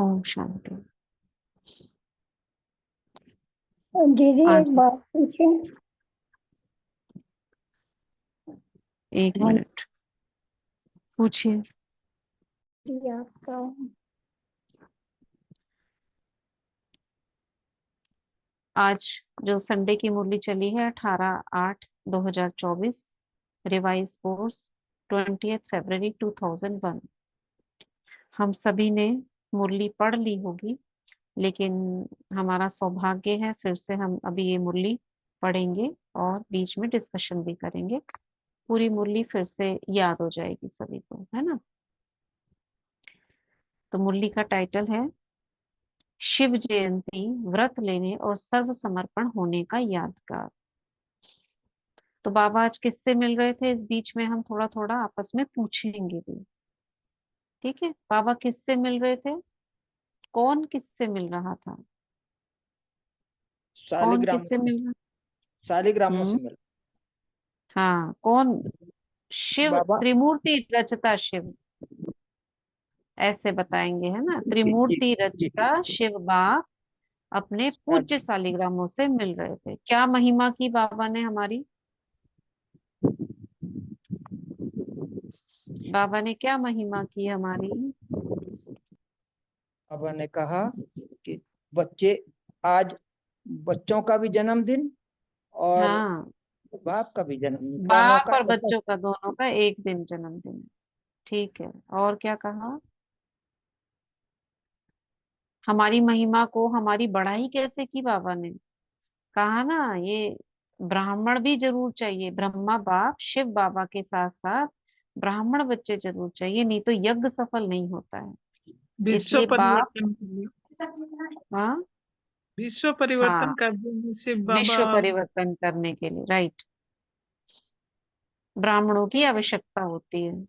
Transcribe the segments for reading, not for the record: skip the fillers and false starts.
ओम शांति। दीदी एक आज बात पूछे। एक हाँ मिनट पूछिए। जी, आपका आज जो संडे की मुरली चली है 18/8/2024, रिवाइज कोर्स 20 फरवरी 2001। हम सभी ने मुरली पढ़ ली होगी, लेकिन हमारा सौभाग्य है फिर से हम अभी ये मुरली पढ़ेंगे और बीच में डिस्कशन भी करेंगे। पूरी मुरली फिर से याद हो जाएगी सभी को, है ना। तो मुरली का टाइटल है शिव जयंती, व्रत लेने और सर्व समर्पण होने का यादगार। तो बाबा आज किससे मिल रहे थे, इस बीच में हम थोड़ा थोड़ा आपस में पूछेंगे भी। ठीक है, बाबा किससे मिल रहे थे, कौन किससे मिल रहा था, कौन शालिग्राम किससे मिल रहा। शालिग्रामों से हम्म। मिल। हाँ, कौन। शिव बाबा त्रिमूर्ति रचता शिव, ऐसे बताएंगे, है ना। त्रिमूर्ति रचता शिव बाप अपने पूज्य शालिग्रामों से मिल रहे थे। क्या महिमा की बाबा ने हमारी, बाबा ने क्या महिमा की हमारी। बाबा ने कहा कि बच्चे, आज बच्चों का भी जन्मदिन और हाँ, बाप का भी जन्मदिन, दोनों बाप का और एक। बच्चों का दोनों का एक दिन जन्मदिन है। ठीक है, और क्या कहा। हमारी महिमा को, हमारी बढ़ाई कैसे की बाबा ने, कहा ना ये ब्राह्मण भी जरूर चाहिए। ब्रह्मा बाप शिव बाबा के साथ साथ ब्राह्मण बच्चे जरूर चाहिए, नहीं तो यज्ञ सफल नहीं होता है। विश्व इसलिए बाप, परिवर्तन के लिए, हाँ, विश्व परिवर्तन हाँ, कर देने से बाबा। विश्व परिवर्तन करने के लिए, राइट, ब्राह्मणों की आवश्यकता होती है।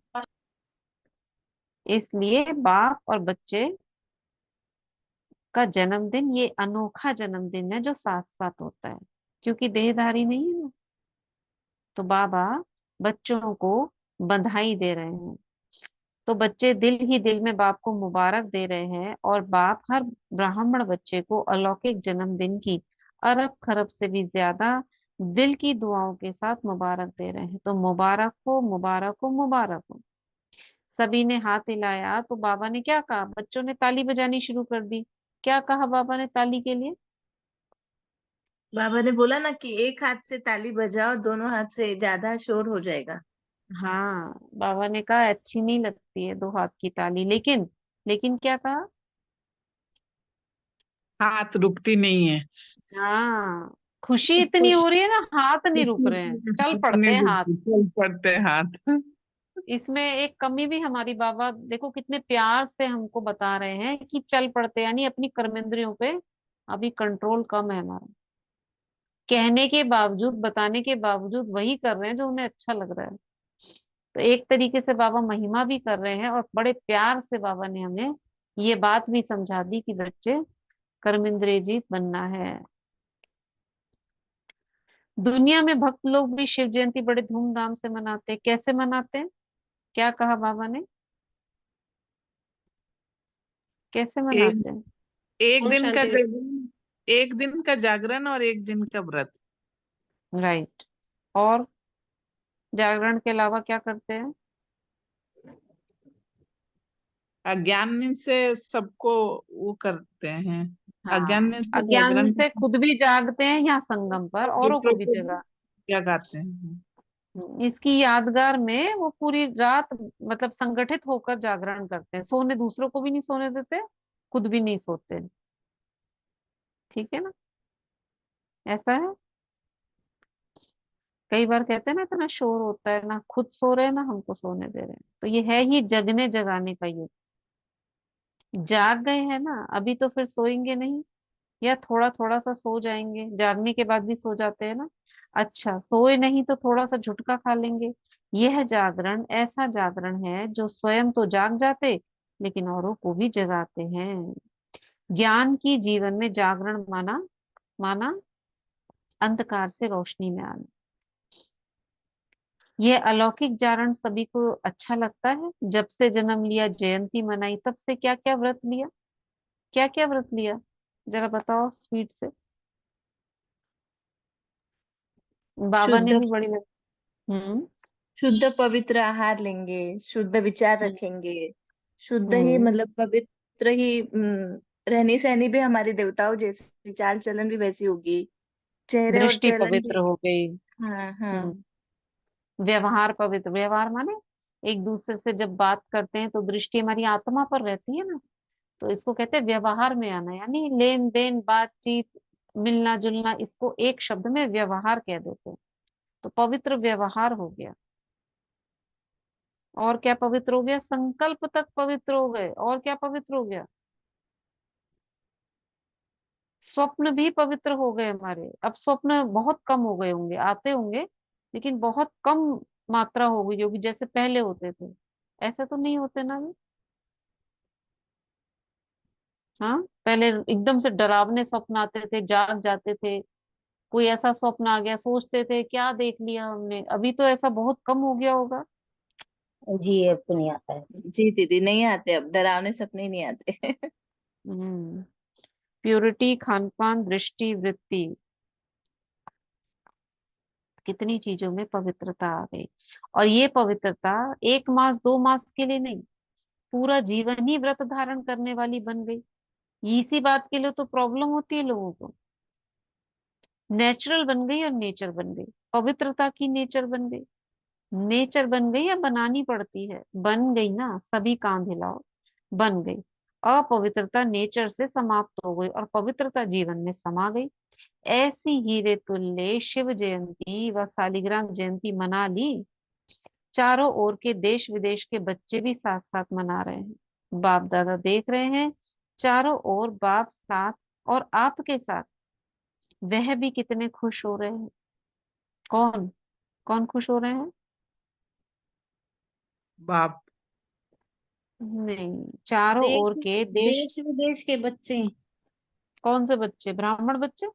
इसलिए बाप और बच्चे का जन्मदिन ये अनोखा जन्मदिन है जो साथ साथ होता है, क्योंकि देहधारी नहीं है ना। तो बाबा बच्चों को बधाई दे रहे हैं। तो बच्चे दिल ही दिल में बाप को मुबारक दे रहे हैं, और बाप हर ब्राह्मण बच्चे को अलौकिक जन्मदिन की अरब खरब से भी ज्यादा दिल की दुआओं के साथ मुबारक दे रहे हैं। तो मुबारक हो, मुबारक हो, मुबारक हो। सभी ने हाथ हिलाया तो बाबा ने क्या कहा, बच्चों ने ताली बजानी शुरू कर दी। क्या कहा बाबा ने ताली के लिए। बाबा ने बोला ना कि एक हाथ से ताली बजाओ, दोनों हाथ से ज्यादा शोर हो जाएगा। हाँ, बाबा ने कहा अच्छी नहीं लगती है दो हाथ की ताली, लेकिन लेकिन क्या कहा। हाथ रुकती नहीं है। हाँ, खुशी इतनी खुश हो रही है ना, हाथ नहीं रुक रहे हैं, चल पड़ते नहीं हैं हाथ। रुकती, चल पड़ते हाथ। इसमें एक कमी भी हमारी बाबा देखो कितने प्यार से हमको बता रहे हैं कि चल पड़ते, यानी अपनी कर्मेंद्रियों पे अभी कंट्रोल कम है हमारा। कहने के बावजूद, बताने के बावजूद वही कर रहे हैं जो उन्हें अच्छा लग रहा है। तो एक तरीके से बाबा महिमा भी कर रहे हैं, और बड़े प्यार से बाबा ने हमें ये बात भी समझा दी कि बच्चे कर्मेंद्रिय जीत बनना है। दुनिया में भक्त लोग भी शिव जयंती बड़े धूमधाम से मनाते हैं। कैसे मनाते हैं, क्या कहा बाबा ने, कैसे एक मनाते हैं। एक ओम दिन का शांति। जागरण, एक दिन का जागरण और एक दिन का व्रत। राइट, और जागरण के अलावा क्या करते हैं। अज्ञान से सबको वो करते हैं। हाँ, अज्ञान से अज्ञान जागरण, से खुद भी जागते हैं यहाँ संगम पर, औरों को दूसरों भी को भी जगा। जगाते हैं। इसकी यादगार में वो पूरी रात मतलब संगठित होकर जागरण करते हैं, सोने दूसरों को भी नहीं सोने देते, खुद भी नहीं सोते। ठीक है ना, ऐसा है। कई बार कहते हैं ना इतना शोर होता है, ना खुद सो रहे हैं ना हमको सोने दे रहे हैं। तो ये है ही जगने जगाने का युग। जाग गए हैं ना, अभी तो फिर सोएंगे नहीं, या थोड़ा थोड़ा सा सो जाएंगे, जागने के बाद भी सो जाते हैं ना। अच्छा, सोए नहीं तो थोड़ा सा झुटका खा लेंगे। यह जागरण ऐसा जागरण है जो स्वयं तो जाग जाते, लेकिन औरों को भी जगाते हैं। ज्ञान की जीवन में जागरण माना, माना अंधकार से रोशनी में आना। यह अलौकिक जागरण सभी को अच्छा लगता है। जब से जन्म लिया, जयंती मनाई, तब से क्या क्या व्रत लिया। क्या क्या व्रत लिया, जरा बताओ स्पीड से। बाबा ने शुद्ध भी बड़ी लग। हम्म। शुद्ध पवित्र आहार लेंगे, शुद्ध विचार हम्म। रखेंगे, शुद्ध ही हम्म। मतलब पवित्र ही रहनी सहनी भी हमारी देवताओं जैसी, चाल चलन भी वैसी होगी, चेहरे और दृष्टि चलन पवित्र भी। हो गई। हाँ हाँ। हम्म। व्यवहार पवित्र, व्यवहार माने एक दूसरे से जब बात करते हैं तो दृष्टि हमारी आत्मा पर रहती है ना, तो इसको कहते हैं व्यवहार में आना, यानी लेन देन बातचीत मिलना जुलना, इसको एक शब्द में व्यवहार कह देते हैं। तो पवित्र व्यवहार हो गया। और क्या पवित्र हो गया, संकल्प तक पवित्र हो गए। और क्या पवित्र हो गया, स्वप्न भी पवित्र हो गए हमारे। अब स्वप्न बहुत कम हो गए होंगे, आते होंगे लेकिन बहुत कम मात्रा हो गई होगी, जैसे पहले होते थे। ऐसे तो नहीं होते ना अभी। हाँ, पहले एकदम से डरावने स्वप्न आते थे, जाग जाते थे। कोई ऐसा स्वप्न आ गया, सोचते थे क्या देख लिया हमने। अभी तो ऐसा बहुत कम हो गया होगा। जी अब तो नहीं आता है। जी दीदी, नहीं आते, अब डरावने सपने नहीं आते। हम्म। प्योरिटी, खान पान, दृष्टि, वृत्ति, कितनी चीजों में पवित्रता आ गई। और ये पवित्रता 1 मास 2 मास के लिए नहीं, पूरा जीवन ही व्रत धारण करने वाली बन गई। इसी बात के लिए तो प्रॉब्लम होती है लोगों को। नेचुरल बन गई और नेचर बन गई, पवित्रता की नेचर बन गई। नेचर बन गई या बनानी पड़ती है, बन गई ना, सभी कांध हिलाओ, बन गई। अपवित्रता नेचर से समाप्त हो गई और पवित्रता जीवन में समा गई। ऐसी हीरे तुल्य शिव जयंती व शालिग्राम जयंती मना ली। चारों ओर के देश विदेश के बच्चे भी साथ साथ मना रहे हैं, बाप दादा देख रहे हैं। चारों ओर बाप साथ, और आपके साथ। वह भी कितने खुश हो रहे हैं। कौन, कौन खुश हो रहे हैं। बाप। नहीं, चारों ओर देश के देश। देश विदेश के बच्चे। कौन से बच्चे, ब्राह्मण बच्चे।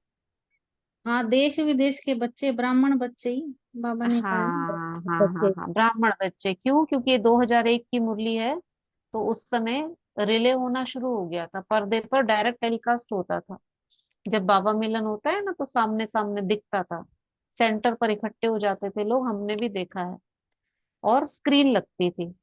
हाँ, देश विदेश के बच्चे, ब्राह्मण बच्चे ही बाबा ने कहा है ना। हाँ हाँ हाँ बच्चे। हाँ, ब्राह्मण बच्चे। क्यों, क्योंकि ये 2001 की मुरली है। तो उस समय रिले होना शुरू हो गया था, पर्दे पर डायरेक्ट टेलीकास्ट होता था। जब बाबा मिलन होता है ना, तो सामने सामने दिखता था। सेंटर पर इकट्ठे हो जाते थे लोग, हमने भी देखा है। और स्क्रीन लगती थी,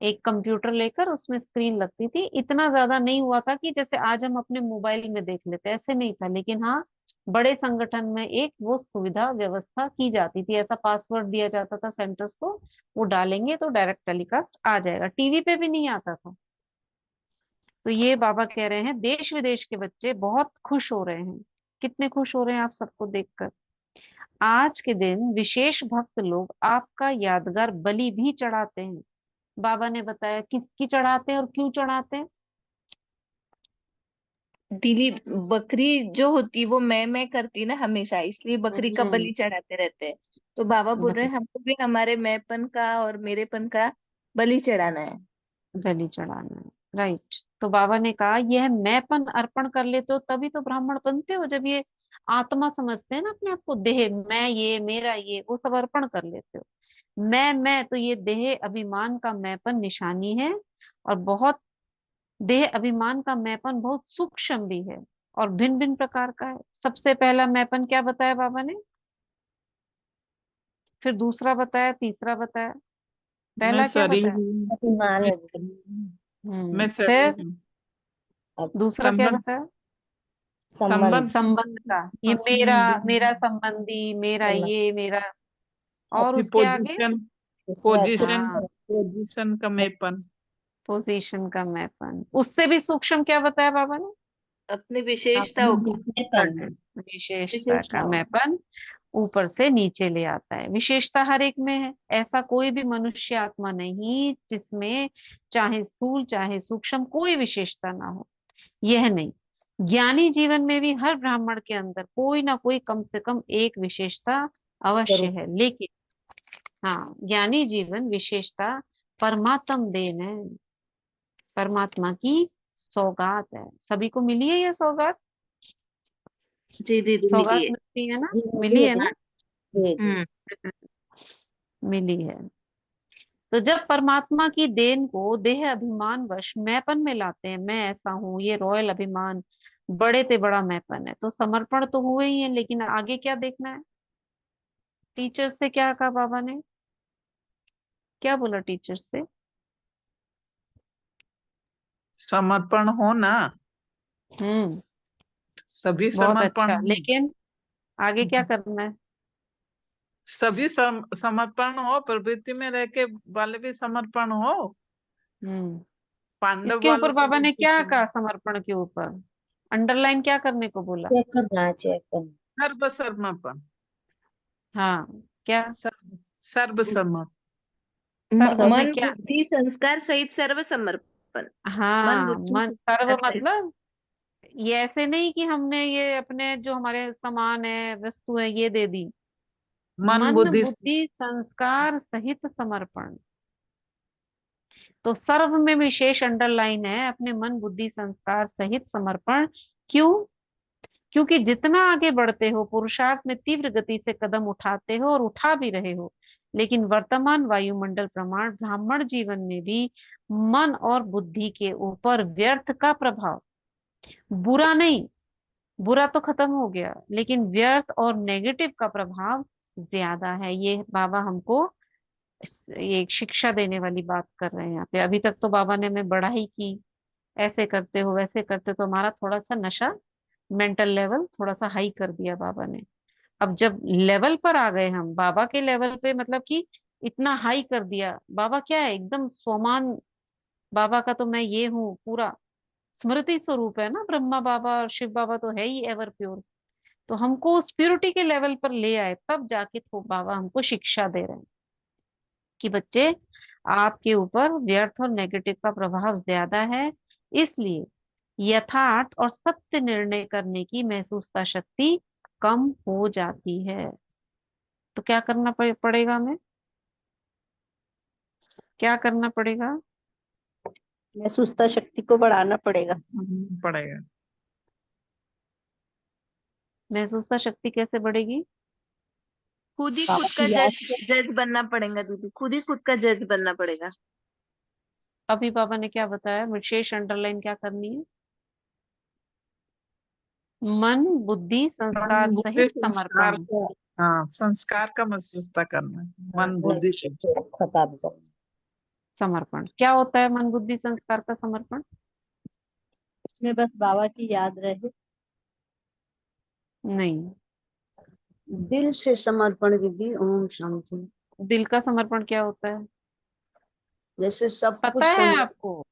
एक कंप्यूटर लेकर उसमें स्क्रीन लगती थी। इतना ज्यादा नहीं हुआ था कि जैसे आज हम अपने मोबाइल में देख लेते, ऐसे नहीं था। लेकिन हाँ, बड़े संगठन में एक वो सुविधा व्यवस्था की जाती थी, ऐसा पासवर्ड दिया जाता था सेंटर्स को, वो डालेंगे तो डायरेक्ट टेलीकास्ट आ जाएगा, टीवी पे भी नहीं आता था। तो ये बाबा कह रहे हैं देश विदेश के बच्चे बहुत खुश हो रहे हैं। कितने खुश हो रहे हैं आप सबको देखकर। आज के दिन विशेष भक्त लोग आपका यादगार बलि भी चढ़ाते हैं। बाबा ने बताया किसकी चढ़ाते हैं और क्यों चढ़ाते हैं। दीदी, बकरी जो होती वो मैं करती ना हमेशा, इसलिए बकरी का हम्म। बलि चढ़ाते रहते हैं। तो बाबा बोल रहे बलि, हैं हमको भी हमारे मैंपन का और मेरेपन का बलि चढ़ाना है। बलि चढ़ाना है। राइट। तो बाबा ने कहा यह मैंपन अर्पण कर लेते हो तभी तो ब्राह्मण बनते हो। जब ये आत्मा समझते हैं ना अपने आप को, देह मैं, ये मेरा, ये वो सब अर्पण कर लेते हो। मैं तो ये देह अभिमान का मैंपन निशानी है। और बहुत, देह अभिमान का मैंपन बहुत सूक्ष्म भी है और भिन्न भिन्न प्रकार का है। सबसे पहला मैंपन क्या बताया बाबा ने, फिर दूसरा बताया, तीसरा बताया। मैं पहला क्या शरीर बताया। हूँ। अभिमान मैं है। मैं फिर शरीर हूँ। अब दूसरा क्या संबंध। बताया, संबंध। संबंध। संबंध का। ये हाँ, मेरा, संबंध। मेरा संबंधी, मेरा संबंध। ये, मेरा। और अपनी उसके आगे, पोजीशन। दूसरा पोजीशन। हाँ, शिक्षण। पोजीशन का मैंपन। पोजीशन का मैपन। उससे भी सूक्ष्म क्या बताया बाबा ने, अपनी अपनी विशेषताओं का। विशेषण। विशेषता का विशेषताओं। मैपन ऊपर से नीचे ले आता है। विशेषता हर एक में है, ऐसा कोई भी मनुष्य आत्मा नहीं जिसमें चाहे स्थूल चाहे सूक्ष्म कोई विशेषता ना हो। यह नहीं, ज्ञानी जीवन में भी हर ब्राह्मण के अंदर कोई ना कोई कम से कम एक विशेषता अवश्य जरूर। है। लेकिन हाँ, ज्ञानी जीवन विशेषता परमात्म देन है, परमात्मा की सौगात है। सभी को मिली है ये सौगात। जी दीदी, सौगात मिलिए। मिलती है ना, जी मिली मिलिए है ना। ना। जी जी। हम्म। मिली है। तो जब परमात्मा की देन को देह अभिमान वश मैंपन में लाते हैं, मैं ऐसा हूं, ये रॉयल अभिमान, बड़े ते बड़ा मैंपन है, तो समर्पण तो हुए ही है, लेकिन आगे क्या देखना है? टीचर से क्या कहा बाबा ने? क्या बोला टीचर से? समर्पण हो ना, हम्म। सभी बहुत समर्पण अच्छा, हो। लेकिन आगे क्या करना है? सभी समर्पण हो, प्रवृत्ति में रह के वाले भी समर्पण हो। हम्म। पांडव इसके ऊपर वालों को बाबा ने जैसे क्या कि कहा? समर्पण के ऊपर अंडरलाइन क्या करने को बोला? चेक करना है, चेक करना। सर्व समर्पण, हाँ, क्या? सर्व समर्पण। सर्व में मन क्या? बुद्धि संस्कार सहित सर्व समर्पण। मन हाँ, बुद्धि मन सर्व संस्कार सहित। मतलब ये ऐसे नहीं कि हमने ये अपने जो हमारे सामान है, वस्तु है, ये दे दी। मन मन बुद्धि बुद्धि संस्कार सहित समर्पण। तो सर्व में विशेष अंडरलाइन है, अपने मन बुद्धि संस्कार सहित समर्पण। क्यों? क्योंकि जितना आगे बढ़ते हो, पुरुषार्थ में तीव्र गति से कदम उठाते हो और उठा भी रहे हो, लेकिन वर्तमान वायुमंडल प्रमाण ब्राह्मण जीवन में भी मन और बुद्धि के ऊपर व्यर्थ का प्रभाव, बुरा नहीं, बुरा तो खत्म हो गया, लेकिन व्यर्थ और नेगेटिव का प्रभाव ज्यादा है। ये बाबा हमको ये एक शिक्षा देने वाली बात कर रहे हैं यहाँ पे। अभी तक तो बाबा ने हमें बढ़ाई की, ऐसे करते हो वैसे करते हो, तो हमारा थोड़ा सा नशा, मेंटल लेवल थोड़ा सा हाई कर दिया बाबा ने। अब जब लेवल पर आ गए हम, बाबा के लेवल पे, मतलब कि इतना हाई कर दिया। बाबा क्या है? एकदम स्वमान। बाबा का तो मैं ये हूँ पूरा स्मृति स्वरूप है ना, ब्रह्मा बाबा और शिव बाबा तो है ही एवर प्योर। तो हमको उस प्योरिटी के लेवल पर ले आए, तब जाके तो बाबा हमको शिक्षा दे रहे हैं कि बच्चे, आपके ऊपर व्यर्थ और नेगेटिव का प्रभाव ज्यादा है, इसलिए यथार्थ और सत्य निर्णय करने की महसूसता शक्ति कम हो जाती है। तो क्या करना पड़ेगा हमें? क्या करना पड़ेगा? महसूसता शक्ति को बढ़ाना पड़ेगा। पड़ेगा। महसूसता शक्ति कैसे बढ़ेगी? खुद ही खुद बाबा का की याद जज से जज बनना पड़ेगा दीदी, खुद ही खुद का जज बनना पड़ेगा। अभी बाबा ने क्या बताया? विशेष अंडरलाइन क्या करनी है? मन बुद्धि मन संस्कार बुद्धि सहित संस्कार समर्पण। का, हाँ, संस्कार का महसूसता करना है, मन बुद्धि से। खत्म कर। समर्पण क्या होता है? मन बुद्धि संस्कार का समर्पण। इसमें बस बाबा की याद रहे। नहीं, दिल से समर्पण विधि। ओम शांति। दिल का समर्पण क्या होता है? जैसे सब पता कुछ है आपको?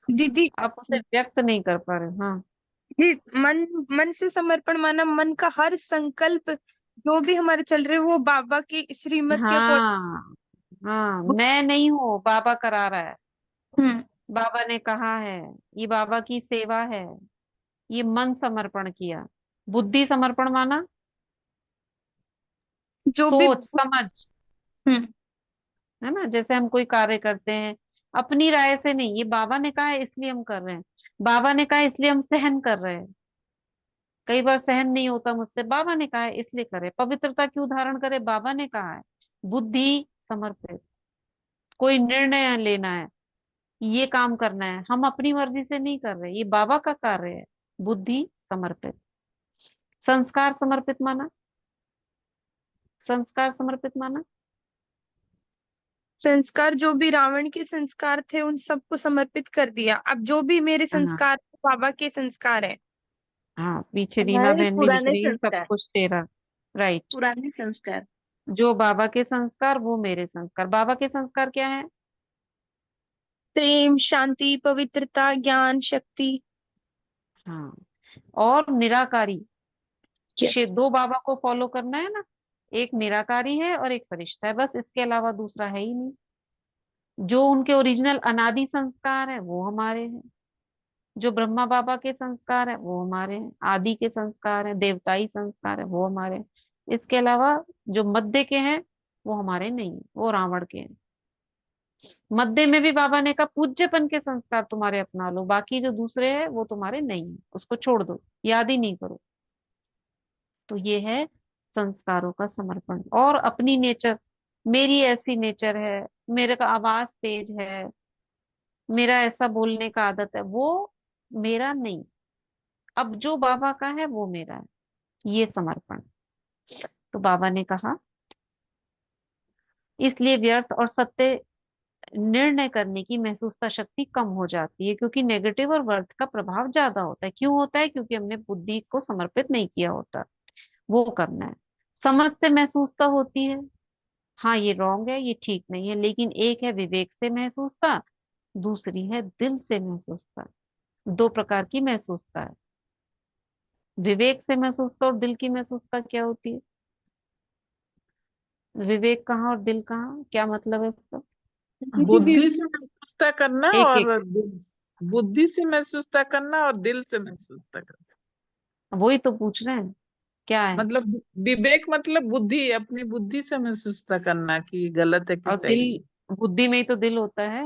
दीदी आप उसे व्यक्त नहीं कर पा रहे हो। हाँ। जी, मन मन से समर्पण माना मन का हर संकल्प जो भी हमारे चल रहे वो बाबा की श्रीमत के अकॉर्डिंग। हाँ, हाँ, मैं नहीं हूँ, बाबा करा रहा है। हम्म। बाबा ने कहा है, ये बाबा की सेवा है। ये मन समर्पण किया। बुद्धि समर्पण माना जो भी। सोच समझ, हम्म। है ना? जैसे हम कोई कार्य करते हैं अपनी राय से नहीं, ये बाबा ने कहा है इसलिए हम कर रहे हैं, बाबा ने कहा है इसलिए हम सहन कर रहे हैं। कई बार सहन नहीं होता मुझसे, बाबा ने कहा है इसलिए करे। पवित्रता की उदाहरण करे, बाबा ने कहा है। बुद्धि समर्पित, कोई निर्णय लेना है, ये काम करना है, हम अपनी मर्जी से नहीं कर रहे, ये बाबा का कार्य है। बुद्धि समर्पित। संस्कार समर्पित माना, संस्कार समर्पित माना संस्कार जो भी रावण के संस्कार थे उन सबको समर्पित कर दिया, अब जो भी मेरे हाँ, संस्कार बाबा के संस्कार है। हाँ, पीछे रीना हमारे बहन भी लिख पुराने रही है, सब संस्कार, कुछ तेरा। राइट। पुराने संस्कार। जो बाबा के संस्कार वो मेरे संस्कार। बाबा के संस्कार क्या है? प्रेम, शांति, पवित्रता, ज्ञान, शक्ति। हाँ, और निराकारी। यस। दो बाबा को फॉलो करना है ना, एक निराकारी है और एक फरिश्ता है, बस इसके अलावा दूसरा है ही नहीं। जो उनके ओरिजिनल अनादि संस्कार है वो हमारे हैं, जो ब्रह्मा बाबा के संस्कार है वो हमारे हैं, आदि के संस्कार है, देवताई संस्कार है वो हमारे हैं। इसके अलावा जो मध्य के हैं वो हमारे नहीं, वो रावण के हैं। मध्य में भी बाबा ने कहा पूज्यपन के संस्कार तुम्हारे अपना लो, बाकी जो दूसरे हैं वो तुम्हारे नहीं है, उसको छोड़ दो, याद ही नहीं करो। तो ये है संस्कारों का समर्पण। और अपनी नेचर, मेरी ऐसी नेचर है, मेरे का आवाज तेज है, मेरा ऐसा बोलने का आदत है, वो मेरा नहीं। अब जो बाबा का है वो मेरा है, ये समर्पण। तो बाबा ने कहा इसलिए व्यर्थ और सत्य निर्णय करने की महसूसता शक्ति कम हो जाती है, क्योंकि नेगेटिव और वर्थ का प्रभाव ज्यादा होता है। क्यों होता है? क्योंकि हमने बुद्धि को समर्पित नहीं किया होता। वो करना है। समझ से महसूसता होती है, हाँ ये रॉन्ग है, ये ठीक नहीं है, लेकिन एक है विवेक से महसूसता, दूसरी है दिल से महसूसता। दो प्रकार की महसूसता है। विवेक से महसूसता और दिल की महसूसता क्या होती है? विवेक कहाँ और दिल कहाँ, क्या मतलब है इसका? दीदी बुद्धि से महसूसता करना एक एक और बुद्धि से महसूसता करना और दिल से महसूसता करना। वही तो पूछ रहे हैं, क्या है? मतलब विवेक मतलब बुद्धि, अपनी बुद्धि से महसूसता करना कि गलत है कि और सही है। दिल, बुद्धि में ही तो दिल होता है।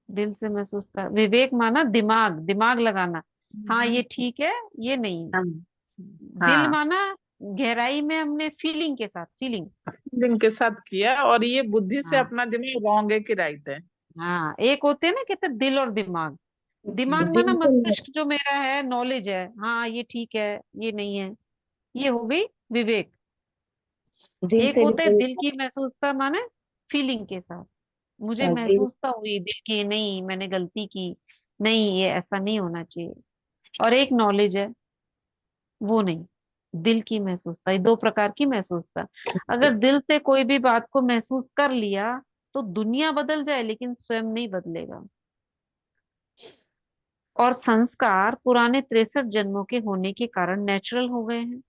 दिल से महसूसता, विवेक माना दिमाग, दिमाग लगाना, हाँ ये ठीक है, ये नहीं। हाँ दिल हाँ, माना गहराई में हमने फीलिंग के साथ, फीलिंग। फीलिंग के साथ किया, और ये बुद्धि से हाँ अपना दिमाग रॉन्ग है कि राइट है। हाँ, एक होते हैं ना, कहते हैं दिल और दिमाग। दिमाग माना दिल से मस्तिष्क जो मेरा है, नॉलेज है, हाँ ये ठीक है, ये नहीं है, ये हो गई विवेक। दिल एक से भी होता है कोई दिल की महसूसता माने फीलिंग के साथ, मुझे दिल महसूसता हुई दिल की, नहीं मैंने गलती की, नहीं ये ऐसा नहीं होना चाहिए। और एक नॉलेज है, वो नहीं, दिल की महसूसता। ये दो प्रकार की महसूसता। अगर दिल से कोई भी बात को महसूस कर लिया तो दुनिया बदल जाए, लेकिन स्वयं नहीं बदलेगा। और संस्कार पुराने 63 जन्मों के होने के कारण नेचुरल हो गए हैं,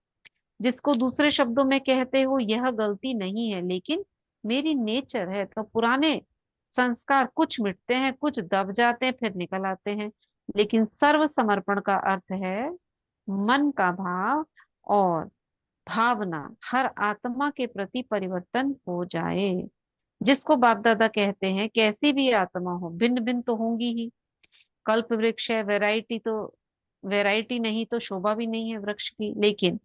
जिसको दूसरे शब्दों में कहते हो यह गलती नहीं है लेकिन मेरी नेचर है। तो पुराने संस्कार कुछ मिटते हैं, कुछ दब जाते हैं, फिर निकल आते हैं, लेकिन सर्व समर्पण का अर्थ है मन का भाव और भावना हर आत्मा के प्रति परिवर्तन हो जाए। जिसको बाप दादा कहते हैं कैसी भी आत्मा हो, भिन्न भिन्न तो होंगी ही। कल्प वृक्ष है, वैरायटी तो, वैरायटी नहीं तो शोभा भी नहीं है वृक्ष की, लेकिन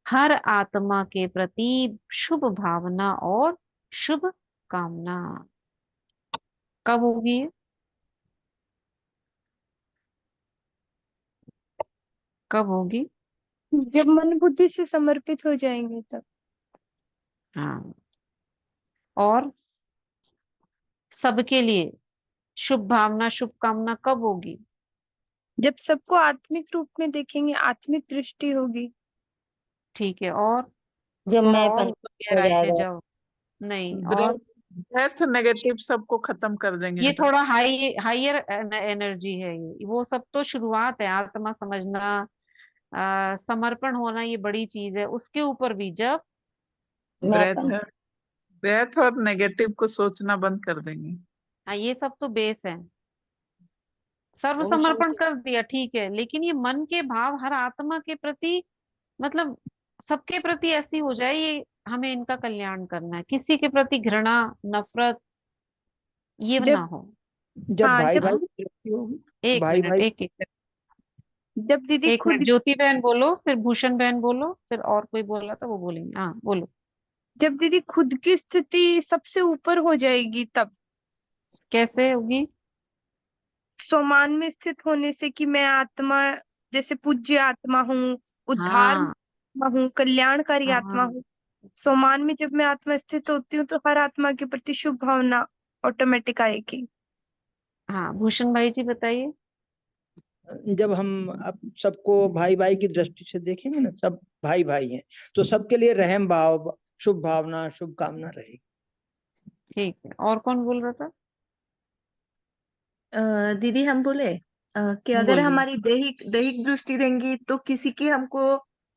हर आत्मा के प्रति शुभ भावना और शुभ कामना कब होगी ये? कब होगी? जब मन बुद्धि से समर्पित हो जाएंगे तब। हाँ, और सबके लिए शुभ भावना शुभ कामना कब होगी? जब सबको आत्मिक रूप में देखेंगे, आत्मिक दृष्टि होगी। ठीक है, और जब थोड़ा मैं और पर ऊपर हो गहराई में जाएगा। जाओ। नहीं, और ब्रेथ नेगेटिव सबको खत्म कर देंगे ये तो। थोड़ा हायर एनर्जी है, ये वो सब तो शुरुआत है, आत्मा समझना, समर्पण होना, ये बड़ी चीज है। उसके ऊपर भी जब, मैं ब्रेथ पर है, ब्रेथ और नेगेटिव को सोचना बंद कर देंगे। हाँ ये सब तो बेस है। सर्व दोनों समर्पण संग कर दिया ठीक है, लेकिन ये मन के भाव हर आत्मा के प्रति, मतलब सबके प्रति ऐसी हो जाए, ये हमें इनका कल्याण करना है, किसी के प्रति घृणा नफरत ये ना जब हो। जब हाँ भाई जब भाई हाँ, की दोस्ती होगी, एक भाई मिनट, भाई एक एक जब दीदी एक मिनट, खुद ज्योति बहन बोलो, फिर भूषण बहन बोलो, फिर और कोई बोला था वो बोलेंगे, हाँ बोलो। जब दीदी खुद की स्थिति सबसे ऊपर हो जाएगी तब। कैसे होगी? स्वमान में स्थित होने से कि मैं आत्मा, जैसे पूज्य आत्मा हूँ, उद्धार हाँ आत्मा हूँ, कल्याणकारी आत्मा हाँ हूँ। स्वमान में जब मैं आत्मा स्थित होती हूँ तो हर आत्मा के प्रति शुभ भावना ऑटोमेटिक आएगी। हाँ, भूषण भाई जी बताइए। जब हम अब सबको भाई भाई की दृष्टि से देखेंगे ना, सब भाई भाई हैं, तो सबके लिए रहम भाव शुभ भावना शुभ कामना रहेगी। ठीक है, और कौन बोल रहा था? दीदी हम बोले कि अगर बोलिए। हमारी दैहिक दैहिक दृष्टि रहेंगी तो किसी की हमको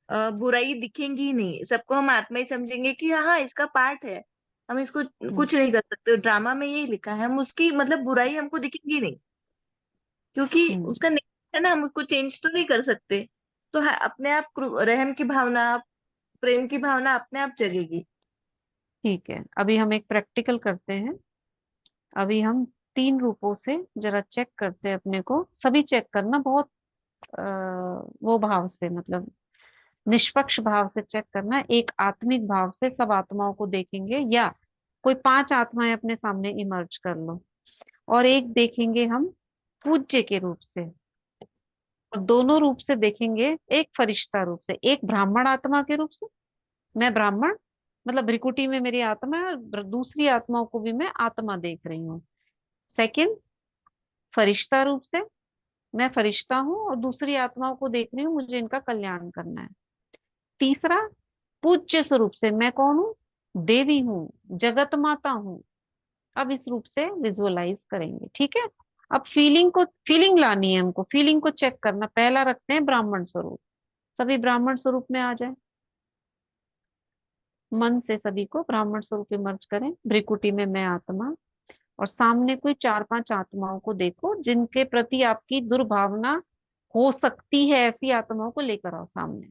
बुराई दिखेंगी ही नहीं, सबको हम आत्मा ही समझेंगे कि हाँ हाँ इसका पार्ट है, हम इसको हम्म कुछ नहीं कर सकते। ड्रामा में यही लिखा है, हम उसकी मतलब बुराई हमको दिखेंगी नहीं, क्योंकि हम्म, उसका नेचर है ना, हम उसको चेंज तो नहीं कर सकते। तो अपने आप रहम की भावना, प्रेम की भावना अपने आप जगेगी। ठीक है, अभी हम एक प्रैक्टिकल करते हैं। अभी हम 3 रूपों से जरा चेक करते हैं अपने को, सभी चेक करना, बहुत आ, वो भाव से, मतलब निष्पक्ष भाव से चेक करना। एक आत्मिक भाव से सब आत्माओं को देखेंगे, या कोई 5 आत्माएं अपने सामने इमर्ज कर लो, और एक देखेंगे हम पूज्य के रूप से, और दोनों रूप से देखेंगे, एक फरिश्ता रूप से, एक ब्राह्मण आत्मा के रूप से, मैं ब्राह्मण मतलब भ्रिकुटी में मेरी आत्मा है, और दूसरी आत्माओं को भी मैं आत्मा देख रही हूँ। सेकंड, फरिश्ता रूप से, मैं फरिश्ता हूँ और दूसरी आत्माओं को देख रही हूँ, मुझे इनका कल्याण करना है। तीसरा, पूज्य स्वरूप से, मैं कौन हूँ? देवी हूँ, जगत माता हूँ। अब इस रूप से विजुअलाइज करेंगे, ठीक है। अब फीलिंग लानी है हमको, फीलिंग को चेक करना। पहला रखते हैं ब्राह्मण स्वरूप, सभी ब्राह्मण स्वरूप में आ जाए, मन से सभी को ब्राह्मण स्वरूप इमर्ज करें, भ्रिकुटी में मैं आत्मा, और सामने कोई 4-5 आत्माओं को देखो जिनके प्रति आपकी दुर्भावना हो सकती है, ऐसी आत्माओं को लेकर आओ सामने।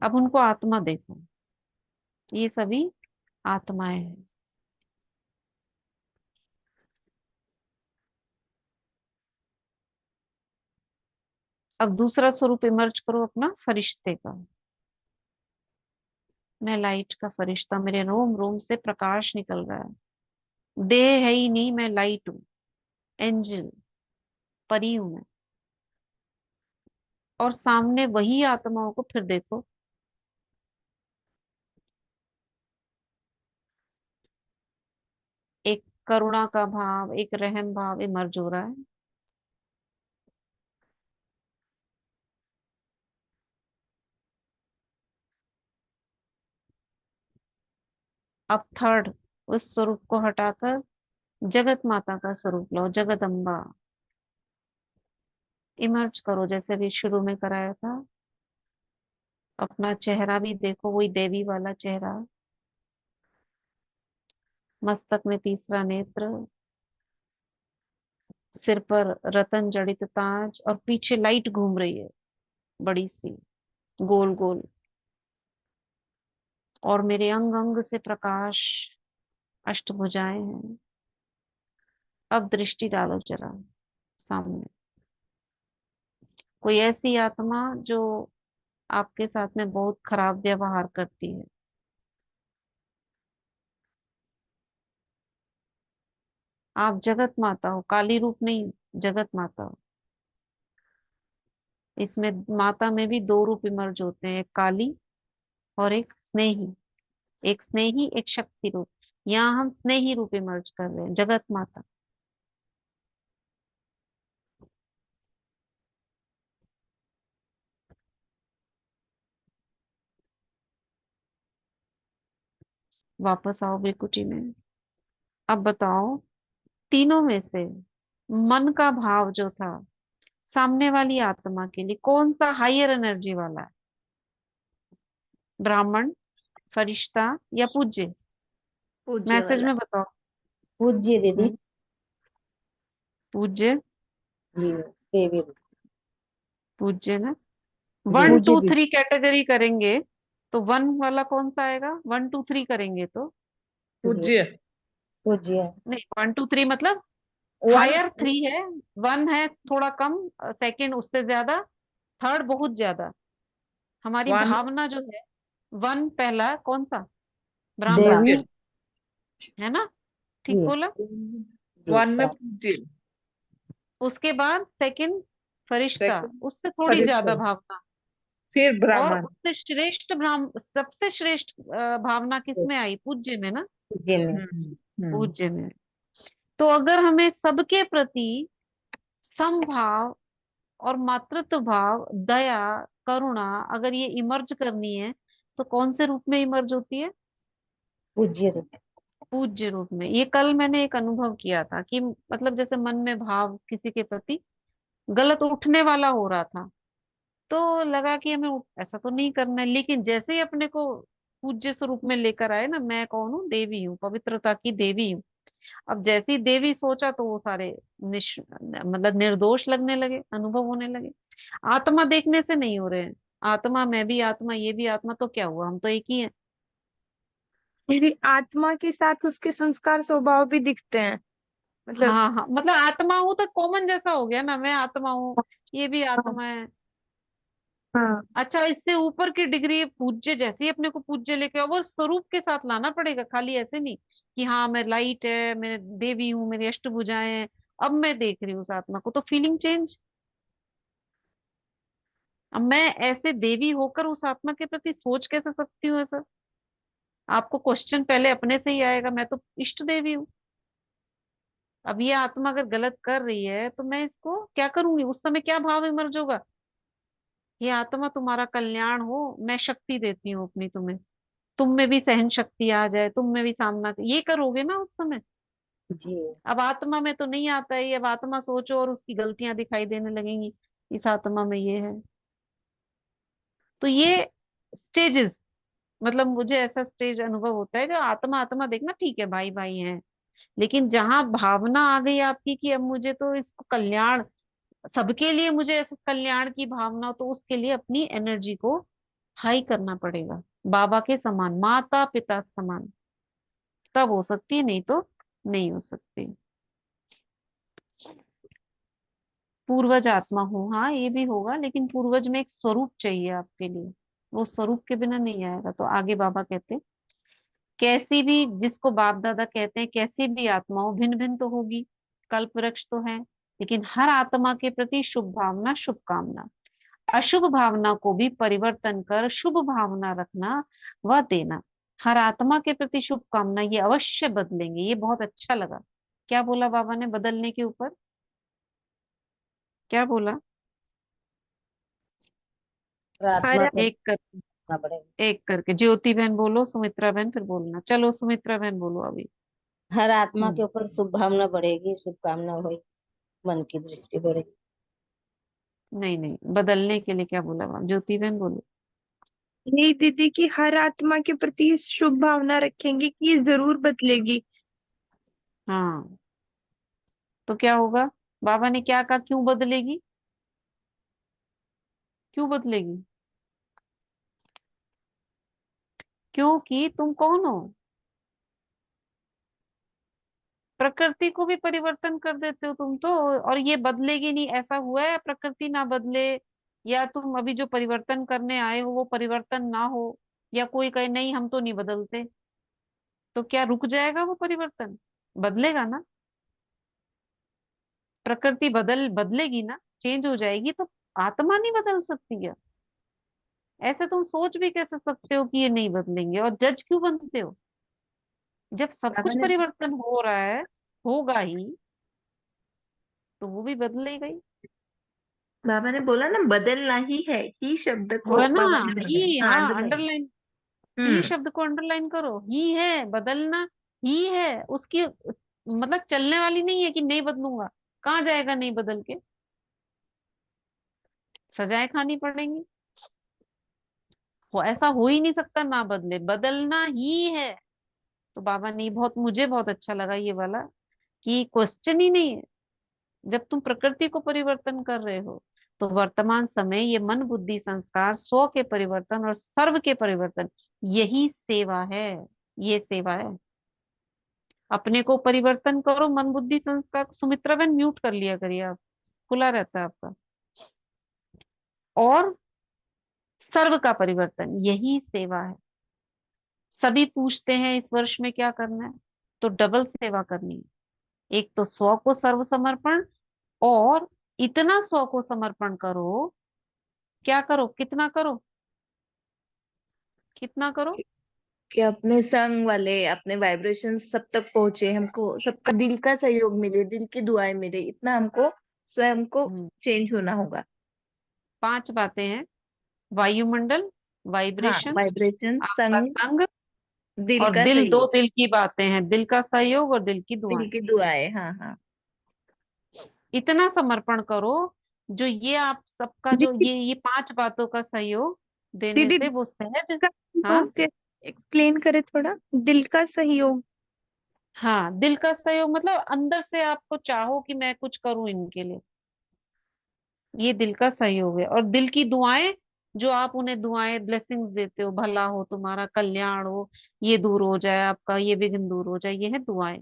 अब उनको आत्मा देखो, ये सभी आत्माएं हैं। अब दूसरा स्वरूप इमर्ज करो अपना फरिश्ते का। मैं लाइट का फरिश्ता, मेरे रोम रोम से प्रकाश निकल रहा है, देह है ही नहीं, मैं लाइट हूँ, एंजल, परी हूं मैं। और सामने वही आत्माओं को फिर देखो, एक करुणा का भाव, एक रहम भाव इमर्ज हो रहा है। अब थर्ड, उस स्वरूप को हटाकर जगत माता का स्वरूप लो, जगदम्बा इमर्ज करो, जैसे भी शुरू में कराया था। अपना चेहरा भी देखो, वही देवी वाला चेहरा, मस्तक में तीसरा नेत्र, सिर पर रतन जड़ित ताज, और पीछे लाइट घूम रही है बड़ी सी, गोल गोल, और मेरे अंग अंग से प्रकाश, अष्टभुजाएं हैं। अब दृष्टि डालो जरा सामने, कोई ऐसी आत्मा जो आपके साथ में बहुत खराब व्यवहार करती है। आप जगत माता हो, काली रूप नहीं, जगत माता हो। इसमें माता में भी 2 रूप इमर्ज होते हैं, एक काली और एक स्नेही, एक स्नेही एक शक्ति रूप। यहाँ हम स्नेही रूप इमर्ज कर रहे हैं, जगत माता। वापस आओ बेकुटी में। अब बताओ, तीनों में से मन का भाव जो था सामने वाली आत्मा के लिए कौन सा हायर एनर्जी वाला है? ब्राह्मण, फरिश्ता या पूज्य? पूज्य मैसेज वाला। में बताओ। पूज्य दीदी। हम्म, पूज्य, जी देवी। पूज्य ना। जी 1 पूज्य 2 दीदी। 3 कैटेगरी करेंगे तो 1 वाला कौन सा आएगा? 1 2 3 करेंगे तो जी पूज्य। पूज्य। नहीं, 1 2 3 मतलब वन। हायर 3 है, 1 है थोड़ा कम, सेकंड उससे ज्यादा, थर्ड बहुत ज्यादा। हमारी वन। भावना जो है, 1 पहला कौन सा? ब्राह्मण, देवी। पूज्य। है ना? ठीक जी बोला। जी वन में पूज्य। उसके बाद सेकंड फरिश्ता, सेकंड उससे थोड़ी ज्यादा फरिश्ता। भावना। फिर और ब्राह्मण। उससे श्रेष्ठ सबसे श्रेष्ठ भावना किसमें आई? पूज्य में ना, पूज्य में। हम्म। पूज्य में। तो अगर हमें सबके प्रति समभाव और मातृत्व भाव, दया, करुणा अगर ये इमर्ज करनी है, तो कौन से रूप में इमर्ज होती है? पूज्य रूप। पूज्य रूप में। ये कल मैंने एक अनुभव किया था कि मतलब जैसे मन में भाव किसी के प्रति गलत उठने वाला हो रहा था, तो लगा कि हमें ऐसा तो नहीं करना है, लेकिन जैसे ही अपने को पूज्य स्वरूप में लेकर आए ना, मैं कौन हूँ? देवी हूँ, पवित्रता की देवी हूँ। अब जैसी देवी सोचा तो वो सारे मतलब निर्दोष लगने लगे, अनुभव होने लगे। आत्मा देखने से नहीं हो रहे हैं, आत्मा, मैं भी आत्मा, ये भी आत्मा, तो क्या हुआ? हम तो एक ही है। मेरी आत्मा के साथ उसके संस्कार स्वभाव भी दिखते हैं, मतलब। हाँ हाँ, मतलब आत्मा हूं तो कॉमन जैसा हो गया ना, मैं आत्मा हूँ, ये भी हाँ। आत्मा है। हाँ अच्छा, इससे ऊपर की डिग्री पूज्य, जैसे ही अपने को पूज्य लेके आओ, वो स्वरूप के साथ लाना पड़ेगा, खाली ऐसे नहीं कि हाँ मैं लाइट है, मैं देवी हूँ, मेरी अष्टभुजाएं हैं, अब मैं देख रही हूँ उस आत्मा को, तो फीलिंग चेंज। अब मैं ऐसे देवी होकर उस आत्मा के प्रति सोच कैसे सकती हूँ ऐसा? आपको क्वेश्चन पहले अपने से ही आएगा, मैं तो इष्ट देवी हूँ। अब ये आत्मा अगर गलत कर रही है तो मैं इसको क्या करूंगी? उस समय क्या भाव इमर्ज होगा? ये आत्मा तुम्हारा कल्याण हो, मैं शक्ति देती हूँ अपनी तुम्हें, तुम में भी सहन शक्ति आ जाए, तुम में भी सामना, ये करोगे ना उस समय। जी। अब आत्मा में तो नहीं आता है ये, अब आत्मा सोचो और उसकी गलतियां दिखाई देने लगेंगी, इस आत्मा में ये है। तो ये स्टेजेस, मतलब मुझे ऐसा स्टेज अनुभव होता है जो आत्मा आत्मा देखना ठीक है, भाई भाई है, लेकिन जहां भावना आ गई आपकी कि अब मुझे तो इसको कल्याण, सबके लिए मुझे ऐसे कल्याण की भावना हो, तो उसके लिए अपनी एनर्जी को हाई करना पड़ेगा, बाबा के समान, माता पिता समान, तब हो सकती है, नहीं तो नहीं हो सकती। पूर्वज आत्मा हो, हाँ ये भी होगा, लेकिन पूर्वज में एक स्वरूप चाहिए आपके लिए, वो स्वरूप के बिना नहीं आएगा। तो आगे बाबा कहते हैं, कैसी भी, जिसको बाप दादा कहते हैं कैसी भी आत्मा हो, भिन्न भिन्न तो होगी, कल्प वृक्ष तो है, लेकिन हर आत्मा के प्रति शुभ भावना, शुभकामना, अशुभ भावना को भी परिवर्तन कर शुभ भावना रखना व देना। हर आत्मा के प्रति शुभकामना, ये अवश्य बदलेंगे। ये बहुत अच्छा लगा, क्या बोला बाबा ने बदलने के ऊपर, क्या बोला? प्रार्थना हर एक कर, करना पड़ेगा। एक करके ज्योति बहन बोलो, सुमित्रा बहन फिर बोलना, चलो सुमित्रा बहन बोलो अभी। हर आत्मा के हम्म, ऊपर शुभ भावना बढ़ेगी, शुभकामना होगी, मन की दृष्टि बढ़ेगी। नहीं नहीं, बदलने के लिए क्या बोला बाबा? ज्योति बहन बोलो। यही दीदी की हर आत्मा के प्रति शुभ भावना रखेंगे कि ये जरूर बदलेगी। हाँ, तो क्या होगा? बाबा ने क्या कहा, क्यों बदलेगी? क्यों बदलेगी? क्योंकि तुम कौन हो? प्रकृति को भी परिवर्तन कर देते हो तुम तो, और ये बदलेगी नहीं, ऐसा हुआ है प्रकृति ना बदले, या तुम अभी जो परिवर्तन करने आए हो वो परिवर्तन ना हो, या कोई कहे नहीं हम तो नहीं बदलते, तो क्या रुक जाएगा वो परिवर्तन? बदलेगा ना। प्रकृति बदलेगी ना, चेंज हो जाएगी, तो आत्मा नहीं बदल सकती है? ऐसे तुम सोच भी कैसे सकते हो कि ये नहीं बदलेंगे, और जज क्यों बनते हो? जब सब बाबा कुछ ने परिवर्तन हो रहा है, होगा ही, तो वो भी बदलेगा ही। बाबा ने बोला ना, बदलना ही शब्द को हुआ ना, बाबा ने बोला। ही, हाँ, हाँ अंडरलाइन। अंडरलाइन, ही हम्म। शब्द को अंडरलाइन करो, ही है बदलना, ही है उसकी, मतलब चलने वाली नहीं है कि नहीं बदलूंगा, कहाँ जाएगा नहीं बदल के? सजाएं खानी पड़ेंगी, ऐसा हो ही नहीं सकता ना बदले, बदलना ही है। तो बाबा ने बहुत, मुझे बहुत अच्छा लगा ये वाला, कि क्वेश्चन ही नहीं है। जब तुम प्रकृति को परिवर्तन कर रहे हो, तो वर्तमान समय ये मन बुद्धि संस्कार, स्व के परिवर्तन और सर्व के परिवर्तन, यही सेवा है, ये सेवा है। अपने को परिवर्तन करो, मन बुद्धि संस्कार। सुमित्रा बहन म्यूट कर लिया करिए आप, खुला रहता है आपका। और सर्व का परिवर्तन, यही सेवा है। सभी पूछते हैं इस वर्ष में क्या करना है, तो डबल सेवा करनी है। एक तो स्व को सर्व समर्पण, और इतना स्व को समर्पण करो, क्या करो, कितना करो, कितना करो? कि अपने संग वाले, अपने वाइब्रेशन सब तक पहुंचे, हमको सबका दिल का सहयोग मिले, दिल की दुआएं मिले, इतना हमको स्वयं को हम्म, चेंज होना होगा। 5 बातें हैं, वायुमंडल, हाँ, वाइब्रेशन, वाइब्रेशन, आपका संग, संग, दिल और का दिल, दो सहयोग, दिल की बातें हैं, दिल का सहयोग और दिल की दिल दुआएं। की दुआएं। हाँ हाँ। इतना समर्पण करो, जो ये आप सबका, जो दीदी ये 5 बातों का सहयोग देने दीदी से वो सहज। का हाँ, सहयोग एक्सप्लेन करे थोड़ा, दिल का सहयोग। हाँ दिल का सहयोग मतलब अंदर से आपको चाहो कि मैं कुछ करूं इनके लिए, ये दिल का सहयोग है। और दिल की दुआएं, जो आप उन्हें दुआएं, ब्लेसिंग्स देते हो, भला हो तुम्हारा, कल्याण हो, ये दूर हो जाए आपका, ये विघ्न दूर हो जाए, ये है दुआएं,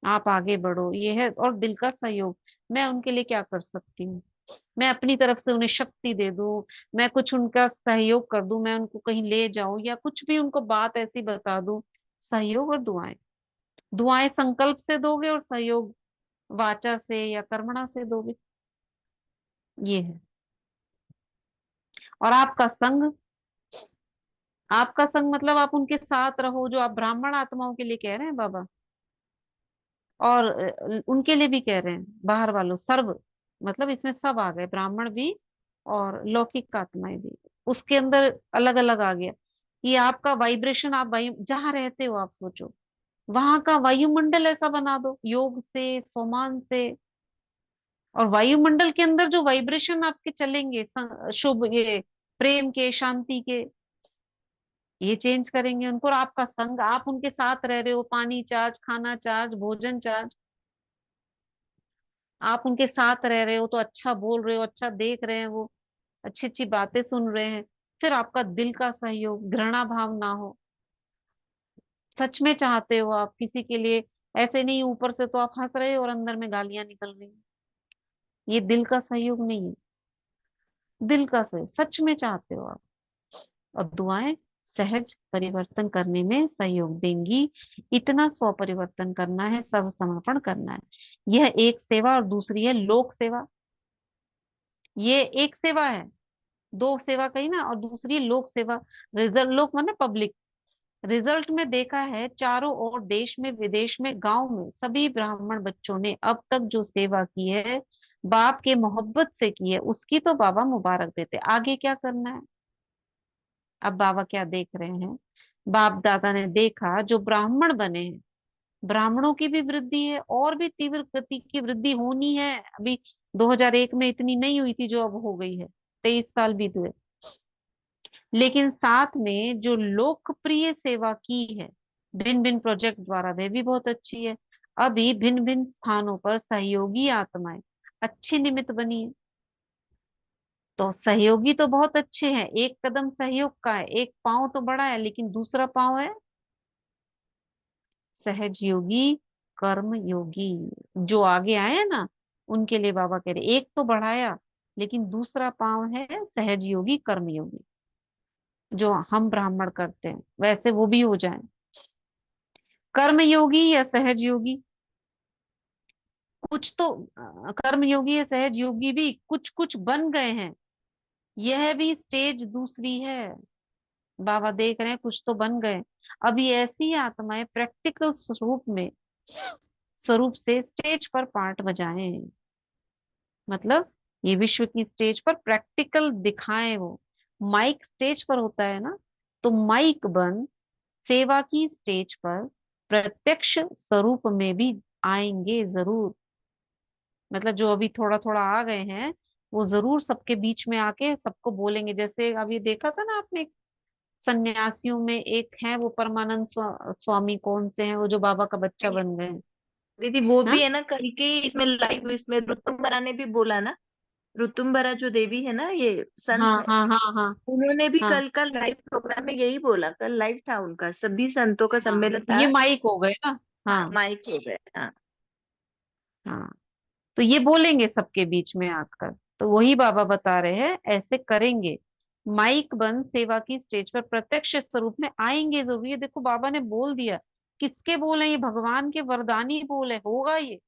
आप आगे बढ़ो, ये है। और दिल का सहयोग, मैं उनके लिए क्या कर सकती हूँ? मैं अपनी तरफ से उन्हें शक्ति दे दूं, मैं कुछ उनका सहयोग कर दूं, मैं उनको कहीं ले जाऊं या कुछ भी उनको बात ऐसी बता दूं। सहयोग और दुआएं, दुआएं संकल्प से दोगे और सहयोग वाचा से या कर्मणा से दोगे, ये है। और आपका संग, आपका संग मतलब आप उनके साथ रहो, जो आप ब्राह्मण आत्माओं के लिए कह रहे हैं बाबा, और उनके लिए भी कह रहे हैं, बाहर वालों सर्व, मतलब इसमें सब आ गए, ब्राह्मण भी और लौकिक आत्माएं भी, उसके अंदर अलग अलग आ गया। ये आपका वाइब्रेशन, आप वायु जहां रहते हो आप सोचो, वहां का वायुमंडल ऐसा बना दो योग से, सोमान से। और वायुमंडल के अंदर जो वाइब्रेशन आपके चलेंगे, शुभ, ये प्रेम के, शांति के, ये चेंज करेंगे उनको। और आपका संग, आप उनके साथ रह रहे हो, पानी चार्ज, खाना चार्ज, भोजन चार्ज, आप उनके साथ रह रहे हो तो अच्छा बोल रहे हो, अच्छा देख रहे हैं वो, अच्छी अच्छी बातें सुन रहे हैं। फिर आपका दिल का सहयोग, घृणा भाव ना हो, सच में चाहते हो आप किसी के लिए, ऐसे नहीं ऊपर से तो आप हंस रहे हो और अंदर में गालियां निकल रही हैं, ये दिल का सहयोग नहीं है। दिल का सहयोग, सच में चाहते हो आप। और दुआएं सहज परिवर्तन करने में सहयोग देंगी। इतना स्व परिवर्तन करना है, सर्व समर्पण करना है। यह एक सेवा, और दूसरी है लोक सेवा। ये एक सेवा है, दो सेवा कही ना, और दूसरी है लोक सेवा। रिजल्ट, लोक माने पब्लिक। रिजल्ट में देखा है चारों ओर, देश में, विदेश में, गांव में, सभी ब्राह्मण बच्चों ने अब तक जो सेवा की है, बाप के मोहब्बत से की है, उसकी तो बाबा मुबारक देते। आगे क्या करना है? अब बाबा क्या देख रहे हैं, बाप दादा ने देखा जो ब्राह्मण बने हैं, ब्राह्मणों की भी वृद्धि है, और भी तीव्र गति की वृद्धि होनी है। अभी 2001 में इतनी नहीं हुई थी जो अब हो गई है, 23 साल बीत गए। लेकिन साथ में जो लोकप्रिय सेवा की है भिन्न भिन्न प्रोजेक्ट द्वारा, वह भी बहुत अच्छी है। अभी भिन्न भिन्न स्थानों पर सहयोगी आत्माएं अच्छी निमित्त बनी है। तो सहयोगी तो बहुत अच्छे हैं, एक कदम सहयोग का है, एक पांव तो बड़ा है, लेकिन दूसरा पांव है सहज योगी, कर्म योगी। जो आगे आए हैं ना, उनके लिए बाबा कह रहे एक तो बढ़ाया, लेकिन दूसरा पांव है सहज योगी, कर्म योगी। जो हम ब्राह्मण करते हैं वैसे वो भी हो जाए। कर्म योगी या सहज योगी, कुछ तो कर्म योगी या सहज योगी भी कुछ कुछ बन गए हैं, यह भी स्टेज दूसरी है। बाबा देख रहे हैं कुछ तो बन गए। अभी ऐसी आत्माएं प्रैक्टिकल स्वरूप से स्टेज पर पार्ट बजाएं, मतलब ये विश्व की स्टेज पर प्रैक्टिकल दिखाएं वो। माइक स्टेज पर होता है ना, तो माइक बन सेवा की स्टेज पर प्रत्यक्ष स्वरूप में भी आएंगे जरूर। मतलब जो अभी थोड़ा थोड़ा आ गए हैं, वो जरूर सबके बीच में आके सबको बोलेंगे। जैसे अभी देखा था ना आपने, सन्यासियों में एक है वो परमानंद स्वामी, कौन से हैं वो, जो बाबा का बच्चा बन गए हैं। दीदी वो भी हाँ है ना, कल के इसमें लाइव इसमें ऋतुम्बरा ने भी बोला ना। ऋतुम्बरा जो देवी है ना, ये हाँ संत है, हाँ हाँ हाँ उन्होंने भी हाँ कल का लाइव प्रोग्राम में यही बोला। कल लाइव था उनका, सभी संतों का हाँ, सम्मेलन तो था। ये माइक हो गए ना। हाँ, हाँ माइक हो गए, हाँ। हाँ, तो ये बोलेंगे सबके बीच में आकर। तो वही बाबा बता रहे हैं ऐसे करेंगे, माइक बंद सेवा की स्टेज पर प्रत्यक्ष स्वरूप में आएंगे जरूर। ये देखो बाबा ने बोल दिया, किसके बोल है ये? भगवान के वरदानी बोल है, होगा ये।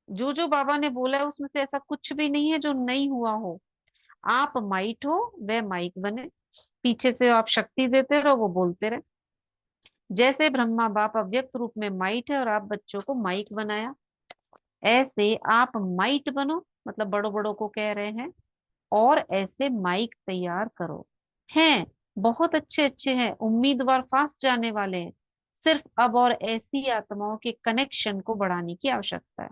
जो जो बाबा ने बोला है उसमें से ऐसा कुछ भी नहीं है जो नहीं हुआ हो। आप माइट हो, वह माइक बने, पीछे से आप शक्ति देते रहो, वो बोलते रहे। जैसे ब्रह्मा बाप अव्यक्त रूप में माइट है और आप बच्चों को माइक बनाया, ऐसे आप माइट बनो, मतलब बड़ों बड़ों को कह रहे हैं। और ऐसे माइक तैयार करो, हैं बहुत अच्छे अच्छे हैं, उम्मीदवार फास्ट जाने वाले हैं। सिर्फ अब और ऐसी आत्माओं के कनेक्शन को बढ़ाने की आवश्यकता है।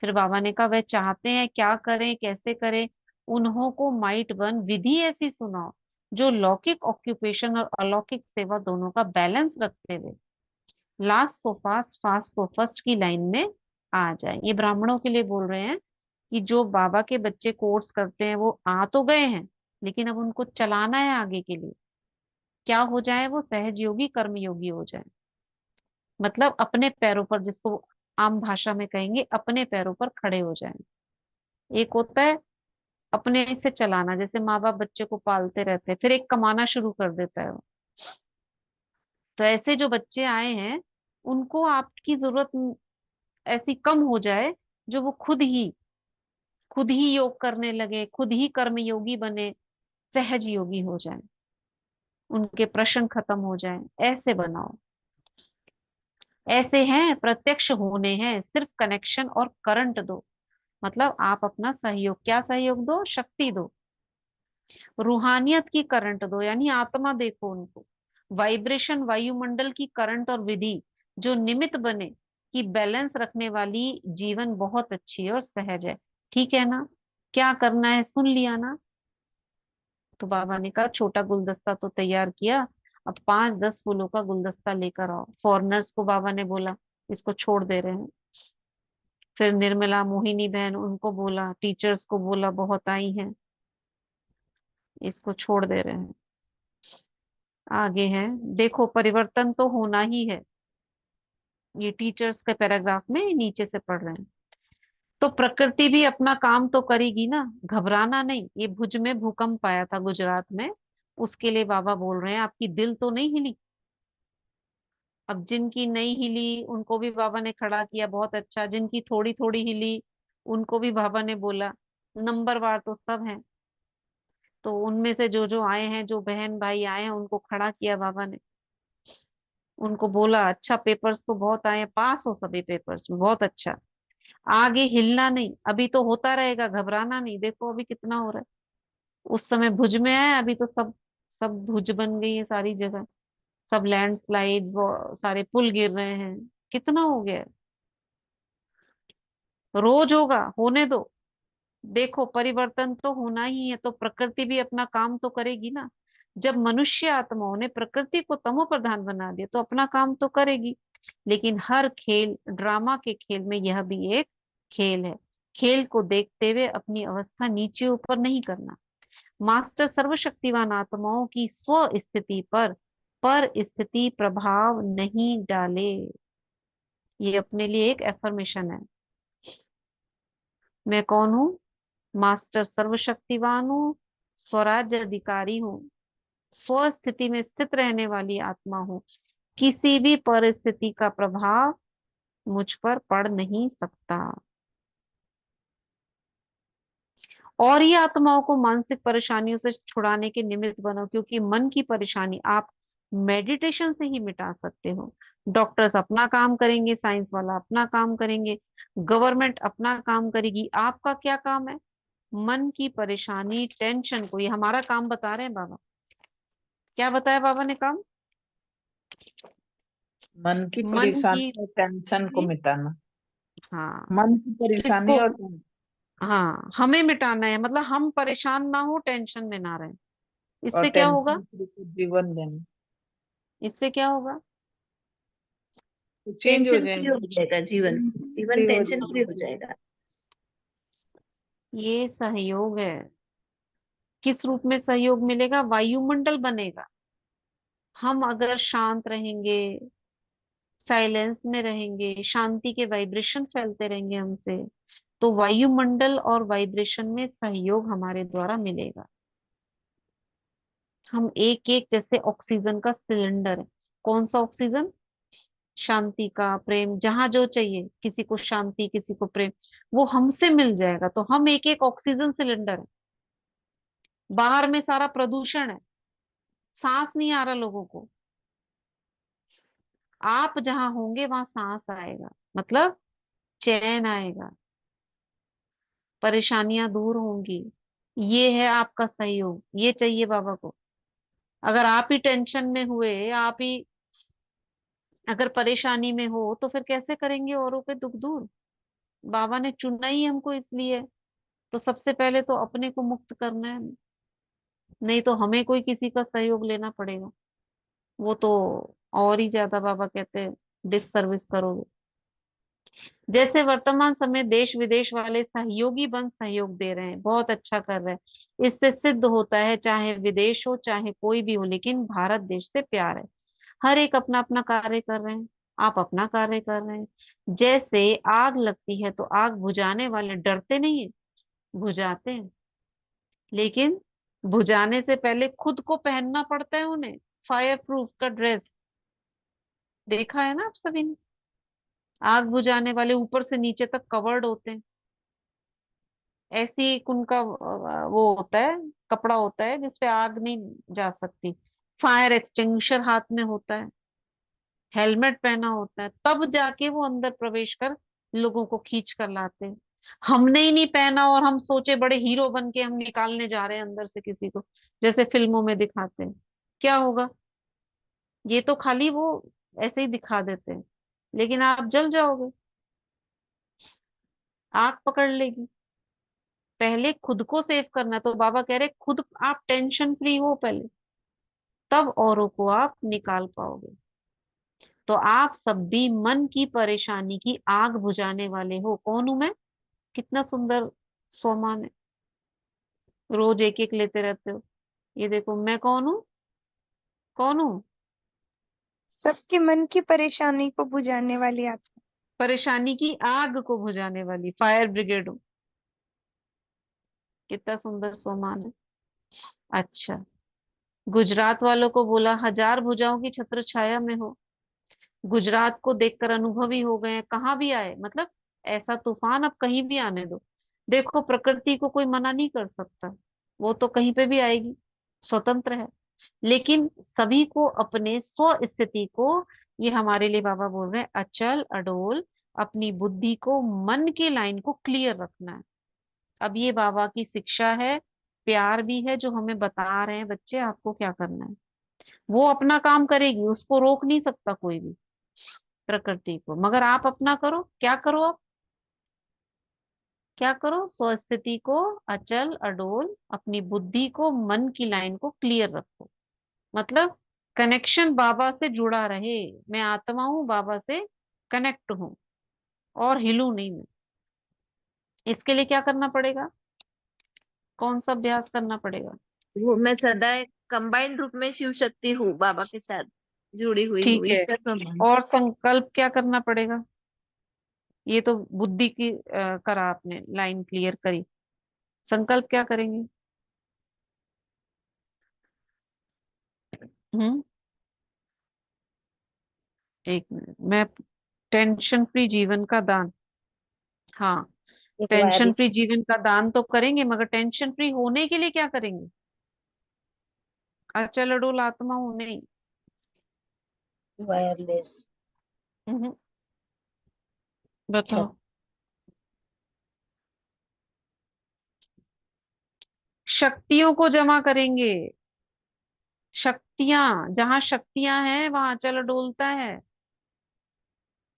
फिर बाबा ने कहा वह चाहते हैं क्या करें, कैसे करें? उन्हों को माइट बन विधि ऐसी सुनाओ जो लौकिक ऑक्यूपेशन और अलौकिक सेवा दोनों का बैलेंस रखते हुए last so fast, fast so first की लाइन में आ जाए। ये ब्राह्मणों के लिए बोल रहे हैं कि जो बाबा के बच्चे कोर्स करते हैं वो आ तो गए हैं, लेकिन अब उनको चलाना है आगे के लिए। क्या हो जाए? वो सहज योगी, कर्म योगी हो जाए, मतलब अपने पैरों पर, जिसको आम भाषा में कहेंगे अपने पैरों पर खड़े हो जाएं। एक होता है अपने से चलाना, जैसे माँ बाप बच्चे को पालते रहते हैं, फिर एक कमाना शुरू कर देता है वो। तो ऐसे जो बच्चे आए हैं उनको आपकी जरूरत ऐसी कम हो जाए जो वो खुद ही योग करने लगे, खुद ही कर्म योगी बने, सहज योगी हो जाए, उनके प्रश्न खत्म हो जाए, ऐसे बनाओ। ऐसे हैं, प्रत्यक्ष होने हैं, सिर्फ कनेक्शन और करंट दो। मतलब आप अपना सहयोग, क्या सहयोग दो? शक्ति दो, रूहानियत की करंट दो, यानी आत्मा देखो उनको, वाइब्रेशन, वायुमंडल की करंट और विधि जो निमित्त बने कि बैलेंस रखने वाली जीवन बहुत अच्छी है और सहज है। ठीक है ना? क्या करना है सुन लिया ना? तो बाबा ने कहा छोटा गुलदस्ता तो तैयार किया, अब 5-10 फूलों का गुलदस्ता लेकर आओ। फॉरनर्स को बाबा ने बोला इसको छोड़ दे रहे हैं। फिर निर्मला, मोहिनी बहन, उनको बोला, टीचर्स को बोला, बहुत आई हैं, इसको छोड़ दे रहे हैं। आगे है, देखो परिवर्तन तो होना ही है, ये टीचर्स के पैराग्राफ में नीचे से पढ़ रहे हैं। तो प्रकृति भी अपना काम तो करेगी ना, घबराना नहीं। ये भुज में भूकंप आया था गुजरात में, उसके लिए बाबा बोल रहे हैं आपकी दिल तो नहीं हिली। अब जिनकी नहीं हिली उनको भी बाबा ने खड़ा किया, बहुत अच्छा। जिनकी थोड़ी थोड़ी हिली उनको भी बाबा ने बोला, नंबरवार तो सब है। तो उनमें से जो जो आए हैं, जो बहन भाई आए हैं, उनको खड़ा किया बाबा ने, उनको बोला अच्छा पेपर्स तो बहुत आए हैं, पास हो सभी पेपर्स में, बहुत अच्छा। आगे हिलना नहीं, अभी तो होता रहेगा, घबराना नहीं। देखो अभी कितना हो रहा है, उस समय भुज में है, अभी तो सब सब भुज बन गई है सारी जगह, सब लैंडस्लाइड्स, वो सारे पुल गिर रहे हैं, कितना हो गया है। रोज होगा, होने दो। देखो परिवर्तन तो होना ही है, तो प्रकृति भी अपना काम तो करेगी ना। जब मनुष्य आत्माओं ने प्रकृति को तमो प्रधान बना दिया तो अपना काम तो करेगी। लेकिन हर खेल, ड्रामा के खेल में यह भी एक खेल है। खेल को देखते हुए अपनी अवस्था नीचे ऊपर नहीं करना। मास्टर सर्वशक्तिवान आत्माओं की स्व स्थिति पर स्थिति प्रभाव नहीं डाले। ये अपने लिए एक एफर्मेशन है। मैं कौन हूँ? मास्टर सर्वशक्तिवान हूँ, स्वराज्य अधिकारी हूँ, स्व स्थिति में स्थित रहने वाली आत्मा हूँ। किसी भी परिस्थिति का प्रभाव मुझ पर पड़ नहीं सकता। और ये आत्माओं को मानसिक परेशानियों से छुड़ाने के निमित्त बनो, क्योंकि मन की परेशानी आप मेडिटेशन से ही मिटा सकते हो। डॉक्टर्स अपना काम करेंगे, साइंस वाला अपना काम करेंगे, गवर्नमेंट अपना काम करेगी, आपका क्या काम है? मन की परेशानी, टेंशन को, ये हमारा काम बता रहे हैं बाबा। क्या बताया बाबा ने काम? मन की मन की, परेशानी और टेंशन को मिटाना। हाँ, मन की परेशानी किसको? और हाँ, हमें मिटाना है, मतलब हम परेशान ना हो, टेंशन में ना रहें। इससे क्या होगा? टेंशन फ्री को जीवन देना, इससे क्या होगा? तो चेंज हो टेंशन फ्री हो जाएंगे, जाएगा जीवन, जीवन फ्री हो टेंशन फ्री हो जाएंगे। जाएगा। ये सहयोग है। किस रूप में सहयोग मिलेगा? वायुमंडल बनेगा। हम अगर शांत रहेंगे, साइलेंस में रहेंगे, शांति के वाइब्रेशन फैलते रहेंगे हमसे, तो वायुमंडल और वाइब्रेशन में सहयोग हमारे द्वारा मिलेगा। हम एक एक जैसे ऑक्सीजन का सिलेंडर है। कौन सा ऑक्सीजन? शांति का, प्रेम, जहां जो चाहिए, किसी को शांति, किसी को प्रेम, वो हमसे मिल जाएगा। तो हम एक एक ऑक्सीजन सिलेंडर है। बाहर में सारा प्रदूषण है, सांस नहीं आ रहा लोगों को। आप जहां होंगे वहां सांस आएगा, मतलब चैन आएगा, परेशानियां दूर होंगी। ये है आपका सहयोग, ये चाहिए बाबा को। अगर आप ही टेंशन में हुए, आप ही अगर परेशानी में हो, तो फिर कैसे करेंगे औरों के दुख दूर? बाबा ने चुना ही हमको इसलिए, तो सबसे पहले तो अपने को मुक्त करना है, नहीं तो हमें कोई किसी का सहयोग लेना पड़ेगा। वो तो और ही ज्यादा बाबा कहते हैं डिससर्विस करोगे। जैसे वर्तमान समय देश विदेश वाले सहयोगी बन सहयोग दे रहे हैं, बहुत अच्छा कर रहे हैं। इससे सिद्ध होता है चाहे विदेश हो चाहे कोई भी हो, लेकिन भारत देश से प्यार है। हर एक अपना अपना कार्य कर रहे हैं। आप अपना कार्य कर रहे हैं। जैसे आग लगती है तो आग बुझाने वाले डरते नहीं है, बुझाते हैं, लेकिन बुझाने से पहले खुद को पहनना पड़ता है उन्हें, फायर प्रूफ का ड्रेस। देखा है ना आप सभी ने, आग बुझाने वाले ऊपर से नीचे तक कवर्ड होते हैं। ऐसी एक उनका वो होता है, कपड़ा होता है जिसपे आग नहीं जा सकती। फायर एक्सटिंग्विशर हाथ में होता है, हेलमेट पहना होता है, तब जाके वो अंदर प्रवेश कर लोगों को खींच कर लाते हैं। हमने ही नहीं पहना और हम सोचे बड़े हीरो बन के हम निकालने जा रहे हैं अंदर से किसी को, जैसे फिल्मों में दिखाते हैं। क्या होगा? ये तो खाली वो ऐसे ही दिखा देते हैं, लेकिन आप जल जाओगे, आग पकड़ लेगी। पहले खुद को सेव करना है। तो बाबा कह रहे खुद आप टेंशन फ्री हो पहले, तब औरों को आप निकाल पाओगे। तो आप सब भी मन की परेशानी की आग बुझाने वाले हो। कौन हूं मैं? कितना सुंदर स्वमान है, रोज एक एक लेते रहते हो। ये देखो मैं कौन हूँ, कौन हूँ? सबके मन की परेशानी को बुझाने वाली आत्मा। परेशानी की आग को बुझाने वाली फायर ब्रिगेड हूँ। कितना सुंदर स्वमान है। अच्छा, गुजरात वालों को बोला हजार भुजाओं की छत्र छाया में हो। गुजरात को देखकर अनुभवी हो गए हैं, कहाँ भी आए, मतलब ऐसा तूफान अब कहीं भी आने दो। देखो प्रकृति को कोई मना नहीं कर सकता, वो तो कहीं पे भी आएगी, स्वतंत्र है। लेकिन सभी को अपने स्व स्थिति को, ये हमारे लिए बाबा बोल रहे हैं, अचल अडोल अपनी बुद्धि को, मन की लाइन को क्लियर रखना है। अब ये बाबा की शिक्षा है, प्यार भी है, जो हमें बता रहे हैं बच्चे आपको क्या करना है। वो अपना काम करेगी, उसको रोक नहीं सकता कोई भी, प्रकृति को। मगर आप अपना करो। क्या करो आप? क्या करो? स्वस्थिति को अचल अडोल, अपनी बुद्धि को, मन की लाइन को क्लियर रखो। मतलब कनेक्शन बाबा से जुड़ा रहे। मैं आत्मा हूं, बाबा से कनेक्ट हूं और हिलू नहीं मैं। इसके लिए क्या करना पड़ेगा? कौन सा अभ्यास करना पड़ेगा? वो मैं सदा कंबाइंड रूप में शिव शक्ति हूँ, बाबा के साथ जुड़ी हुई हूँ, ठीक है। इसका प्रमाण। और संकल्प क्या करना पड़ेगा? ये तो बुद्धि की करा, आपने लाइन क्लियर करी। संकल्प क्या करेंगे? हम्म, एक मिनट। मैं टेंशन फ्री जीवन का दान, हाँ, एक टेंशन फ्री जीवन का दान तो करेंगे, मगर टेंशन फ्री होने के लिए क्या करेंगे? अचल अडोल आत्मा हूं नहीं। वायरलेस हम्म, बताओ। शक्तियों को जमा करेंगे। शक्तियां, जहां शक्तियां हैं वहां अचल डोलता है,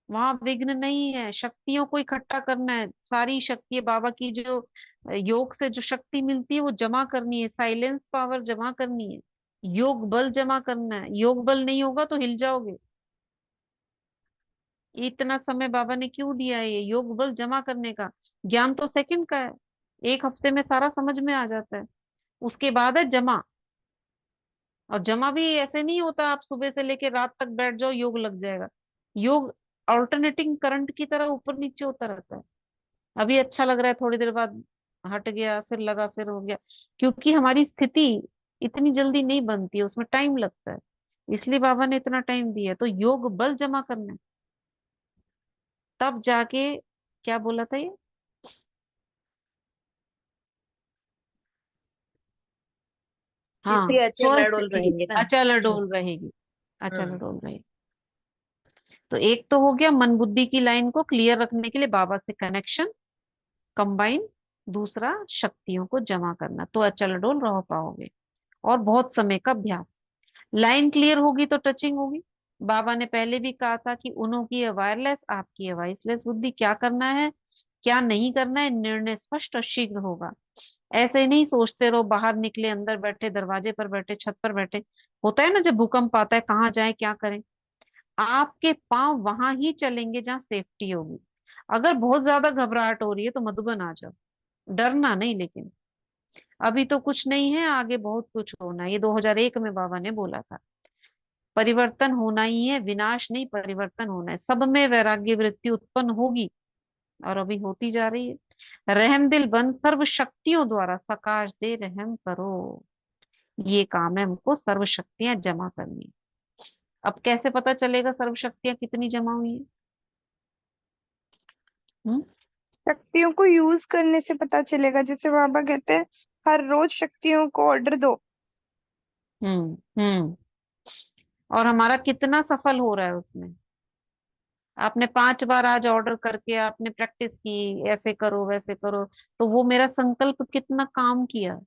वहां विघ्न नहीं है। शक्तियों को इकट्ठा करना है, सारी शक्ति बाबा की जो योग से जो शक्ति मिलती है वो जमा करनी है, साइलेंस पावर जमा करनी है, योग बल जमा करना है। योग बल नहीं होगा तो हिल जाओगे। इतना समय बाबा ने क्यों दिया है? ये योग बल जमा करने का। ज्ञान तो सेकंड का है, एक हफ्ते में सारा समझ में आ जाता है। उसके बाद है जमा। और जमा भी ऐसे नहीं होता आप सुबह से लेके रात तक बैठ जाओ योग लग जाएगा। योग अल्टरनेटिंग करंट की तरह ऊपर नीचे होता रहता है। अभी अच्छा लग रहा है, थोड़ी देर बाद हट गया, फिर लगा, फिर हो गया। क्योंकि हमारी स्थिति इतनी जल्दी नहीं बनती है, उसमें टाइम लगता है। इसलिए बाबा ने इतना टाइम दिया है। तो योग बल जमा करना है, तब जाके। क्या बोला था ये? हाँ, स्थिति अचल अडोल स्वस्थिति रहेंगे ना। अचल अडोल रहेगी, अचल हम्म। अडोल रहेगी। तो एक तो हो गया मन बुद्धि की लाइन को क्लियर रखने के लिए बाबा से कनेक्शन कंबाइन। दूसरा शक्तियों को जमा करना, तो अचल अडोल रह पाओगे। और बहुत समय का अभ्यास। लाइन क्लियर होगी तो टचिंग होगी। बाबा ने पहले भी कहा था कि उन्हों की है वायरलेस, आपकी है वॉइसलेस बुद्धि। क्या करना है, क्या नहीं करना है, निर्णय स्पष्ट और शीघ्र होगा। ऐसे ही नहीं सोचते रहो, बाहर निकले, अंदर बैठे, दरवाजे पर बैठे, छत पर बैठे। होता है ना जब भूकंप आता है, कहाँ जाए क्या करें। आपके पांव वहां ही चलेंगे जहां सेफ्टी होगी। अगर बहुत ज्यादा घबराहट हो रही है तो मधुबन आ जाओ, डरना नहीं। लेकिन अभी तो कुछ नहीं है, आगे बहुत कुछ होना है। ये 2001 में बाबा ने बोला था। परिवर्तन होना ही है, विनाश नहीं, परिवर्तन होना है। सब में वैराग्य वृत्ति उत्पन्न होगी और अभी होती जा रही है। रहम दिल बन सर्व शक्तियों द्वारा सकाश दे रहम करो। ये काम है हमको, सर्व शक्तियां जमा करनी। अब कैसे पता चलेगा सर्व शक्तियां कितनी जमा हुई है? हम्म शक्तियों को यूज करने से पता चलेगा, जैसे बाबा कहते हैं हर रोज शक्तियों को ऑर्डर दो। हम्म हम्म और हमारा कितना सफल हो रहा है उसमें? आपने 5 बार आज ऑर्डर करके आपने प्रैक्टिस की, ऐसे करो वैसे करो, तो वो मेरा संकल्प कितना काम किया?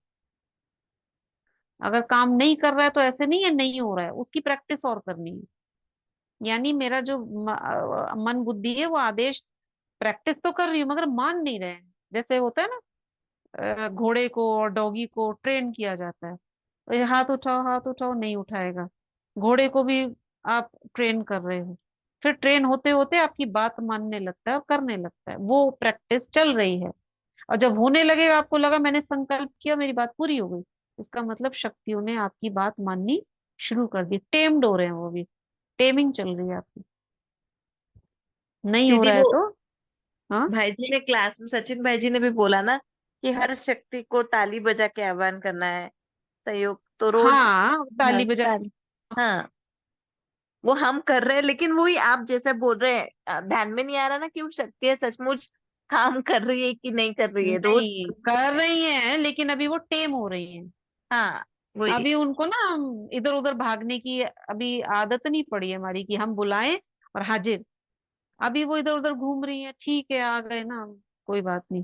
अगर काम नहीं कर रहा है तो ऐसे नहीं है नहीं हो रहा है, उसकी प्रैक्टिस और करनी है। यानी मेरा जो मन बुद्धि है वो आदेश प्रैक्टिस तो कर रही हूँ मगर मान नहीं रहे हैं। जैसे होता है ना, घोड़े को और डॉगी को ट्रेन किया जाता है, तो ये हाथ उठाओ नहीं उठाएगा। घोड़े को भी आप ट्रेन कर रहे हो, फिर ट्रेन होते होते आपकी बात मानने लगता है और करने लगता है, वो प्रैक्टिस चल रही है। और जब होने लगेगा आपको लगा मैंने संकल्प किया मेरी बात पूरी हो गई, इसका मतलब शक्तियों ने आपकी बात माननी शुरू कर दी। टेम्ड हो रहे हैं वो भी, टेमिंग चल रही है आपकी। नहीं हो दीदी रहा है वो तो हाँ। भाई जी ने क्लास में, सचिन भाई जी ने भी बोला ना कि हर शक्ति को ताली बजा के आह्वान करना है, सहयोग तो रोज। हाँ ताली हाँ, बजा। हाँ, वो हम कर रहे हैं, लेकिन वही आप जैसे बोल रहे हैं, ध्यान में नहीं आ रहा ना कि वो शक्तियां सचमुच काम कर रही है कि नहीं कर रही है रोज। नहीं कर रही हैं लेकिन अभी वो टेम हो रही हैं। हाँ, वही। अभी उनको ना इधर उधर भागने की अभी आदत नहीं पड़ी है हमारी कि हम बुलाएं और हाजिर। अभी वो इधर उधर घूम रही है, ठीक है आ गए ना, कोई बात नहीं।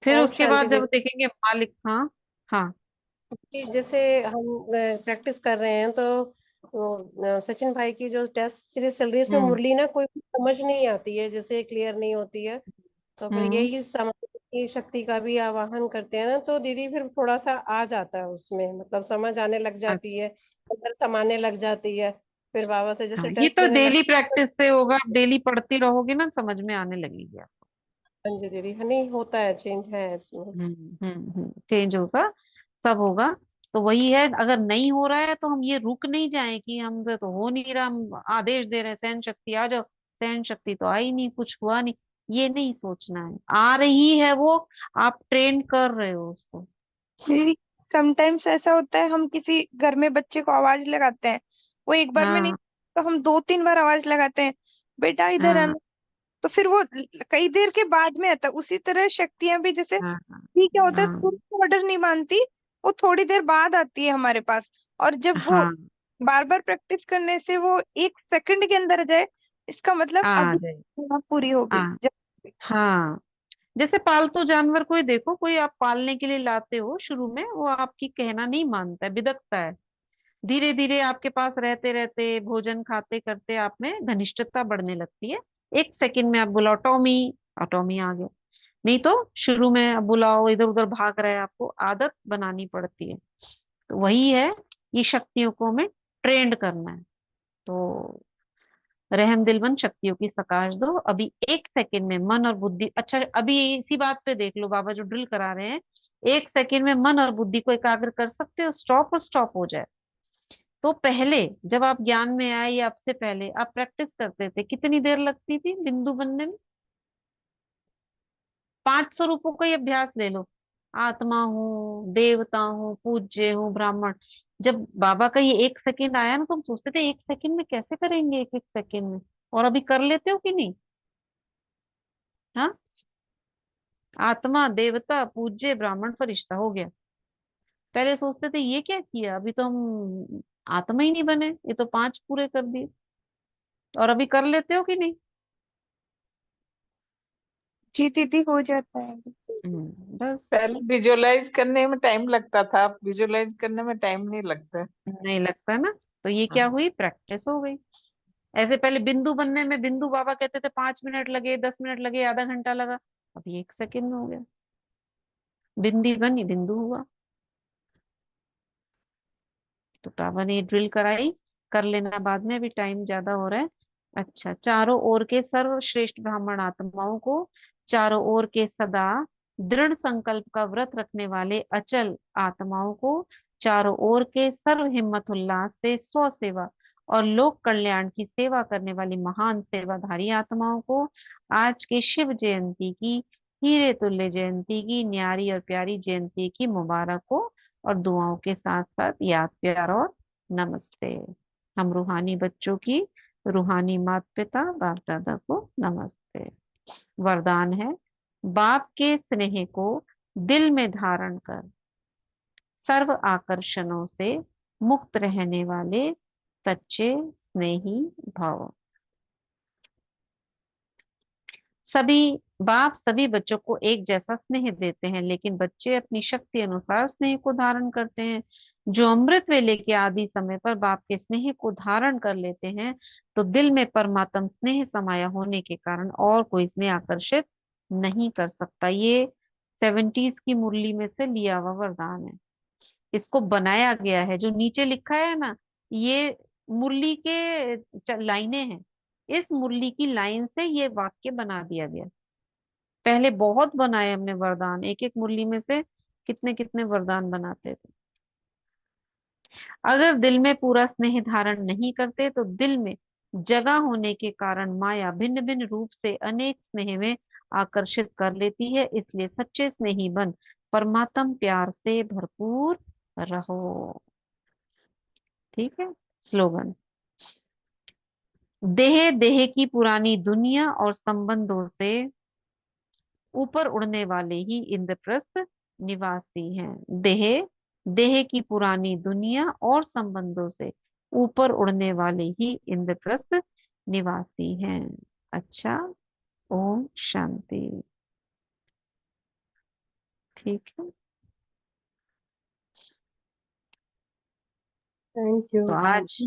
फिर ओम उसके शांति बाद जब देवी। देखेंगे मालिक, हाँ हाँ। कि जैसे हम प्रैक्टिस कर रहे हैं तो सचिन भाई की जो टेस्ट सीरीज चल रही है इसमें हम्म मुरली ना कोई समझ नहीं आती है, जैसे क्लियर नहीं होती है। तो फिर हम्म यही समाधि की शक्ति का भी आवाहन करते हैं ना, तो दीदी फिर थोड़ा सा आ जाता है उसमें, मतलब समझ आने लग जाती अच्छा है, अंदर समाने लग जाती है। फिर बाबा से हाँ, जैसे ये टेस्ट तो देने डेली लगते हैं। प्रैक्टिस से होगा, आप डेली पढ़ती रहोगे ना समझ में आने लगेगी आपको। हाँ जी दीदी, हाँ नहीं होता है, चेंज है इसमें। चेंज होगा, सब होगा। तो वही है, अगर नहीं हो रहा है तो हम ये रुक नहीं जाए कि हम तो हो नहीं रहा, हम आदेश दे रहे हैं सहन शक्ति आ जाओ, सहन शक्ति तो आई नहीं, कुछ हुआ नहीं। ये नहीं सोचना है, आ रही है वो, आप ट्रेन कर रहे हो उसको। दीदी समटाइम्स ऐसा होता है, हम किसी घर में बच्चे को आवाज लगाते हैं, वो एक बार में नहीं, हाँ तो हम 2-3 बार आवाज लगाते हैं, बेटा इधर हाँ आना। तो फिर वो कई देर के बाद में आता है। उसी तरह शक्तियां भी, जैसे हाँ हाँ ठीक है होता है, हाँ तुरंत ऑर्डर नहीं मानती, वो थोड़ी देर बाद आती है हमारे पास। और जब वो हाँ बार बार प्रैक्टिस करने से वो 1 सेकंड के अंदर आ जाए, इसका मतलब आ अभी जाए। पूरी हो आ गई। हाँ, जैसे पालतू जानवर कोई देखो, कोई आप पालने के लिए लाते हो, शुरू में वो आपकी कहना नहीं मानता है, बिदकता है। धीरे धीरे आपके पास रहते रहते भोजन खाते करते आप में घनिष्ठता बढ़ने लगती है। 1 सेकंड में आप बुलाओ टॉमी, और टॉमी आ गया। नहीं तो शुरू में आप बुलाओ इधर उधर भाग रहा है, आपको आदत बनानी पड़ती है। तो वही है, ये शक्तियों को हमें ट्रेंड करना है। तो रहम दिलमन शक्तियों की सकाश दो, अभी 1 सेकंड में मन और बुद्धि। अच्छा अभी इसी बात पे देख लो बाबा जो ड्रिल करा रहे हैं, 1 सेकंड में मन और बुद्धि को एकाग्र कर सकते हो, स्टॉप और स्टॉप हो जाए। तो पहले जब आप ज्ञान में आए या आपसे पहले आप प्रैक्टिस करते थे, कितनी देर लगती थी बिंदु बनने में? 500 रूपों का ही अभ्यास ले लो, आत्मा हूँ, देवता हूँ, पूज्य हूँ, ब्राह्मण। जब बाबा का ये 1 सेकंड आया ना तो हम सोचते थे 1 सेकंड में कैसे करेंगे, एक एक सेकंड में। और अभी कर लेते हो कि नहीं? हाँ, आत्मा, देवता, पूज्य, ब्राह्मण, फरिश्ता हो गया। पहले सोचते थे ये क्या किया, अभी तो हम आत्मा ही नहीं बने, ये तो 5 पूरे कर दिए। और अभी कर लेते हो कि नहीं? जी दीदी हो जाता है। बस। पहले विजुअलाइज करने में टाइम लगता था, अब विजुअलाइज करने में टाइम नहीं लगता है। नहीं लगता ना, तो ये क्या हाँ। हुई, प्रैक्टिस हो गई। ऐसे पहले बिंदु बनने में, बिंदु बाबा कहते थे 5 मिनट लगे, 10 मिनट लगे, आधा घंटा लगा, अभी 1 सेकंड में हो गया। बिंदी बनी, बिंदु हुआ। तो बाबा ने ड्रिल कराई, कर लेना बाद में, अभी टाइम ज्यादा हो रहा है। अच्छा, चारों ओर के सर्वश्रेष्ठ ब्राह्मण आत्माओं को, चारों ओर के सदा दृढ़ संकल्प का व्रत रखने वाले अचल आत्माओं को, चारों ओर के सर्व हिम्मत उल्लास से स्व सेवा और लोक कल्याण की सेवा करने वाली महान सेवाधारी आत्माओं को आज के शिव जयंती की, हीरे तुल्य जयंती की, न्यारी और प्यारी जयंती की मुबारक हो और दुआओं के साथ साथ याद प्यार और नमस्ते। हम रूहानी बच्चों की रूहानी माता पिता बाप दादा को नमस्ते। वरदान है, बाप के स्नेह को दिल में धारण कर सर्व आकर्षणों से मुक्त रहने वाले सच्चे स्नेही भव। सभी बाप सभी बच्चों को एक जैसा स्नेह देते हैं, लेकिन बच्चे अपनी शक्ति अनुसार स्नेह को धारण करते हैं। जो अमृत वेले के आदि समय पर बाप के स्नेह को धारण कर लेते हैं, तो दिल में परमात्म स्नेह समाया होने के कारण और कोई स्नेह आकर्षित नहीं कर सकता। ये 70s की मुरली में से लिया हुआ वरदान है। इसको बनाया गया है, जो नीचे लिखा है ना, ये मुरली के लाइनें हैं। इस मुरली की लाइन से ये वाक्य बना दिया गया। पहले बहुत बनाए हमने वरदान, एक एक मुरली में से कितने कितने वरदान बनाते थे। अगर दिल में पूरा स्नेह धारण नहीं करते तो दिल में जगह होने के कारण माया भिन्न भिन्न रूप से अनेक स्नेह में आकर्षित कर लेती है। इसलिए सच्चे स्नेही बन परमात्म प्यार से भरपूर रहो। ठीक है। स्लोगन, देह देह की पुरानी दुनिया और संबंधों से ऊपर उड़ने वाले ही इंद्रप्रस्थ निवासी हैं। देह देह की पुरानी दुनिया और संबंधों से ऊपर उड़ने वाले ही इंद्रप्रस्थ निवासी हैं। अच्छा, ओम शांति। ठीक है। Thank you. तो आज,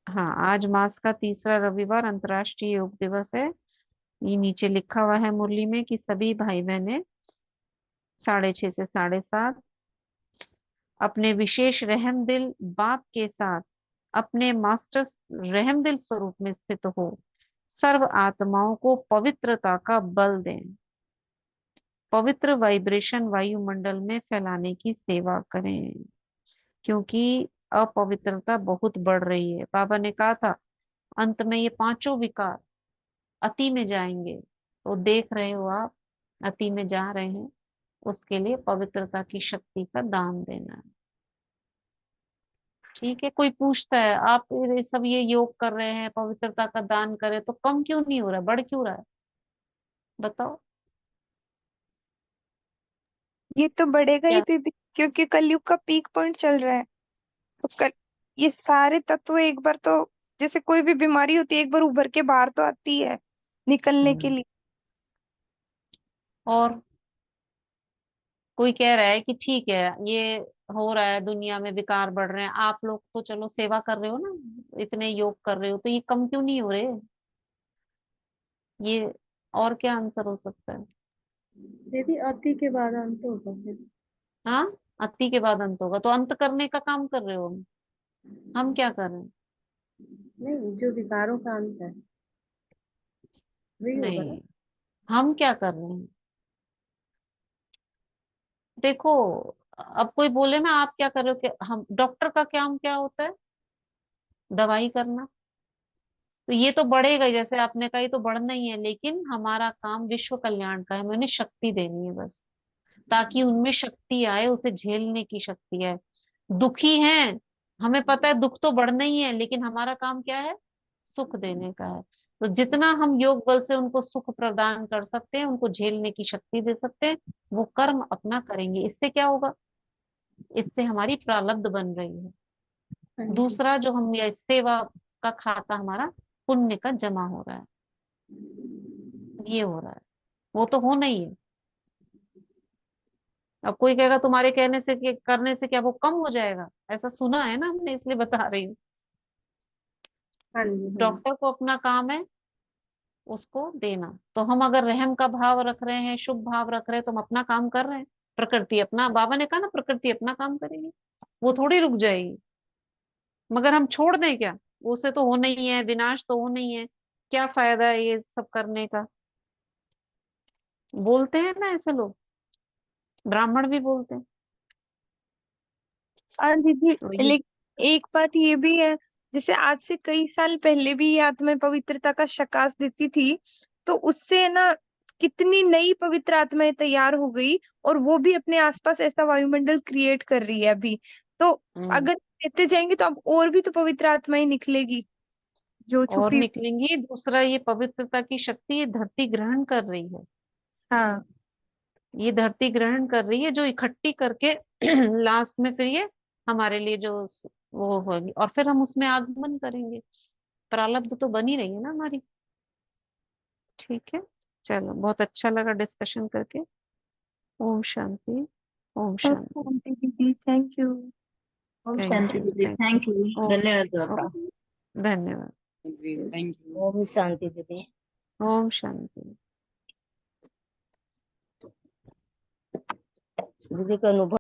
हाँ, आज मास का तीसरा रविवार अंतर्राष्ट्रीय योग दिवस है। ये नीचे लिखा हुआ है मुरली में कि सभी भाई बहनें 6:30 से 7:30 अपने विशेष रहम दिल बाप के साथ अपने मास्टर रहम दिल स्वरूप में स्थित हो सर्व आत्माओं को पवित्रता का बल दें, पवित्र वाइब्रेशन वायुमंडल में फैलाने की सेवा करें, क्योंकि अपवित्रता बहुत बढ़ रही है। बाबा ने कहा था अंत में ये पांचों विकार अति में जाएंगे, तो देख रहे हो आप अति में जा रहे हैं। उसके लिए पवित्रता की शक्ति का दान देना है। ठीक है। कोई पूछता है आप ये सब ये योग कर रहे हैं, पवित्रता का दान करें, तो कम क्यों नहीं हो रहा है, बढ़ क्यों रहा है, बताओ। ये तो बढ़ेगा ही क्या? दीदी, क्योंकि कलयुग का पीक पॉइंट चल रहा है। तो कल ये सारे तत्व एक बार तो, जैसे कोई भी बीमारी होती है एक बार उभर के बाहर तो आती है निकलने के लिए। और कोई कह रहा है कि ठीक है ये हो रहा है, दुनिया में विकार बढ़ रहे हैं, आप लोग तो चलो सेवा कर रहे हो ना, इतने योग कर रहे हो, तो ये कम क्यों नहीं हो रहे? ये और क्या आंसर हो सकता है? दीदी अति के बाद अंत होगा फिर। हाँ, अति के बाद अंत होगा, तो अंत करने का काम कर रहे हो हम क्या कर रहे हैं? नहीं, जो विकारों का अंत है वही होगा ना। नहीं, हम क्या कर रहे हैं? देखो, अब कोई बोले ना आप क्या कर रहे हो, कि हम डॉक्टर का काम क्या होता है? दवाई करना। तो ये तो बढ़ेगा ही, जैसे आपने कहा, ये तो बढ़ना ही है, लेकिन हमारा काम विश्व कल्याण का है, हमें उन्हें शक्ति देनी है बस, ताकि उनमें शक्ति आए, उसे झेलने की शक्ति आए। दुखी हैं, हमें पता है दुख तो बढ़ना ही है, लेकिन हमारा काम क्या है? सुख देने का है। तो जितना हम योग बल से उनको सुख प्रदान कर सकते हैं, उनको झेलने की शक्ति दे सकते हैं, वो कर्म अपना करेंगे। इससे क्या होगा? इससे हमारी प्रारब्ध बन रही है। हाँ जी। दूसरा, जो हम ये सेवा का खाता हमारा पुण्य का जमा हो रहा है, ये हो रहा है, वो तो होना ही है। अब कोई कहेगा तुम्हारे कहने से करने से क्या वो कम हो जाएगा? ऐसा सुना है ना हमने, इसलिए बता रही हूँ। हाँ जी। हाँ जी। डॉक्टर को अपना काम है उसको देना, तो हम अगर रहम का भाव रख रहे हैं, शुभ भाव रख रहे हैं, तो हम अपना काम कर रहे हैं। प्रकृति अपना, बाबा ने कहा ना, प्रकृति अपना काम करेगी, वो थोड़ी रुक जाएगी। मगर हम छोड़ दें क्या? उसे तो होना ही है, विनाश तो होना ही है, क्या फायदा है ये सब करने का? बोलते हैं ना ऐसे लोग, ब्राह्मण भी बोलते हैं। हाँ दीदी, तो ये, लेकिन एक बात ये भी है जैसे आज से कई साल पहले भी ये आत्माएं पवित्रता का शकास देती थी, तो उससे ना कितनी नई पवित्र आत्माएं तैयार हो गई, और वो भी अपने आसपास ऐसा वायुमंडल क्रिएट कर रही है अभी। तो अगर कहते जाएंगे तो अब और भी तो पवित्र आत्माएं निकलेगी जो और छुपी। निकलेंगी। दूसरा, ये पवित्रता की शक्ति ये धरती ग्रहण कर रही है। हाँ, ये धरती ग्रहण कर रही है, जो इकट्ठी करके लास्ट में फिर ये हमारे लिए जो वो होगी, और फिर हम उसमें आगमन करेंगे। प्रारब्ध तो बनी रही है ना हमारी। ठीक है, चलो, बहुत अच्छा लगा डिस्कशन करके। ओम शांति। ओम शांति। दीदी थैंक यू। ओम थैंक शांति यू, दीदी, थैंक थैंक यू, यू। धन्यवाद बाबा। धन्यवाद। Thank you. ओम शांति दीदी। ओम शांति। दीदी का अनुभव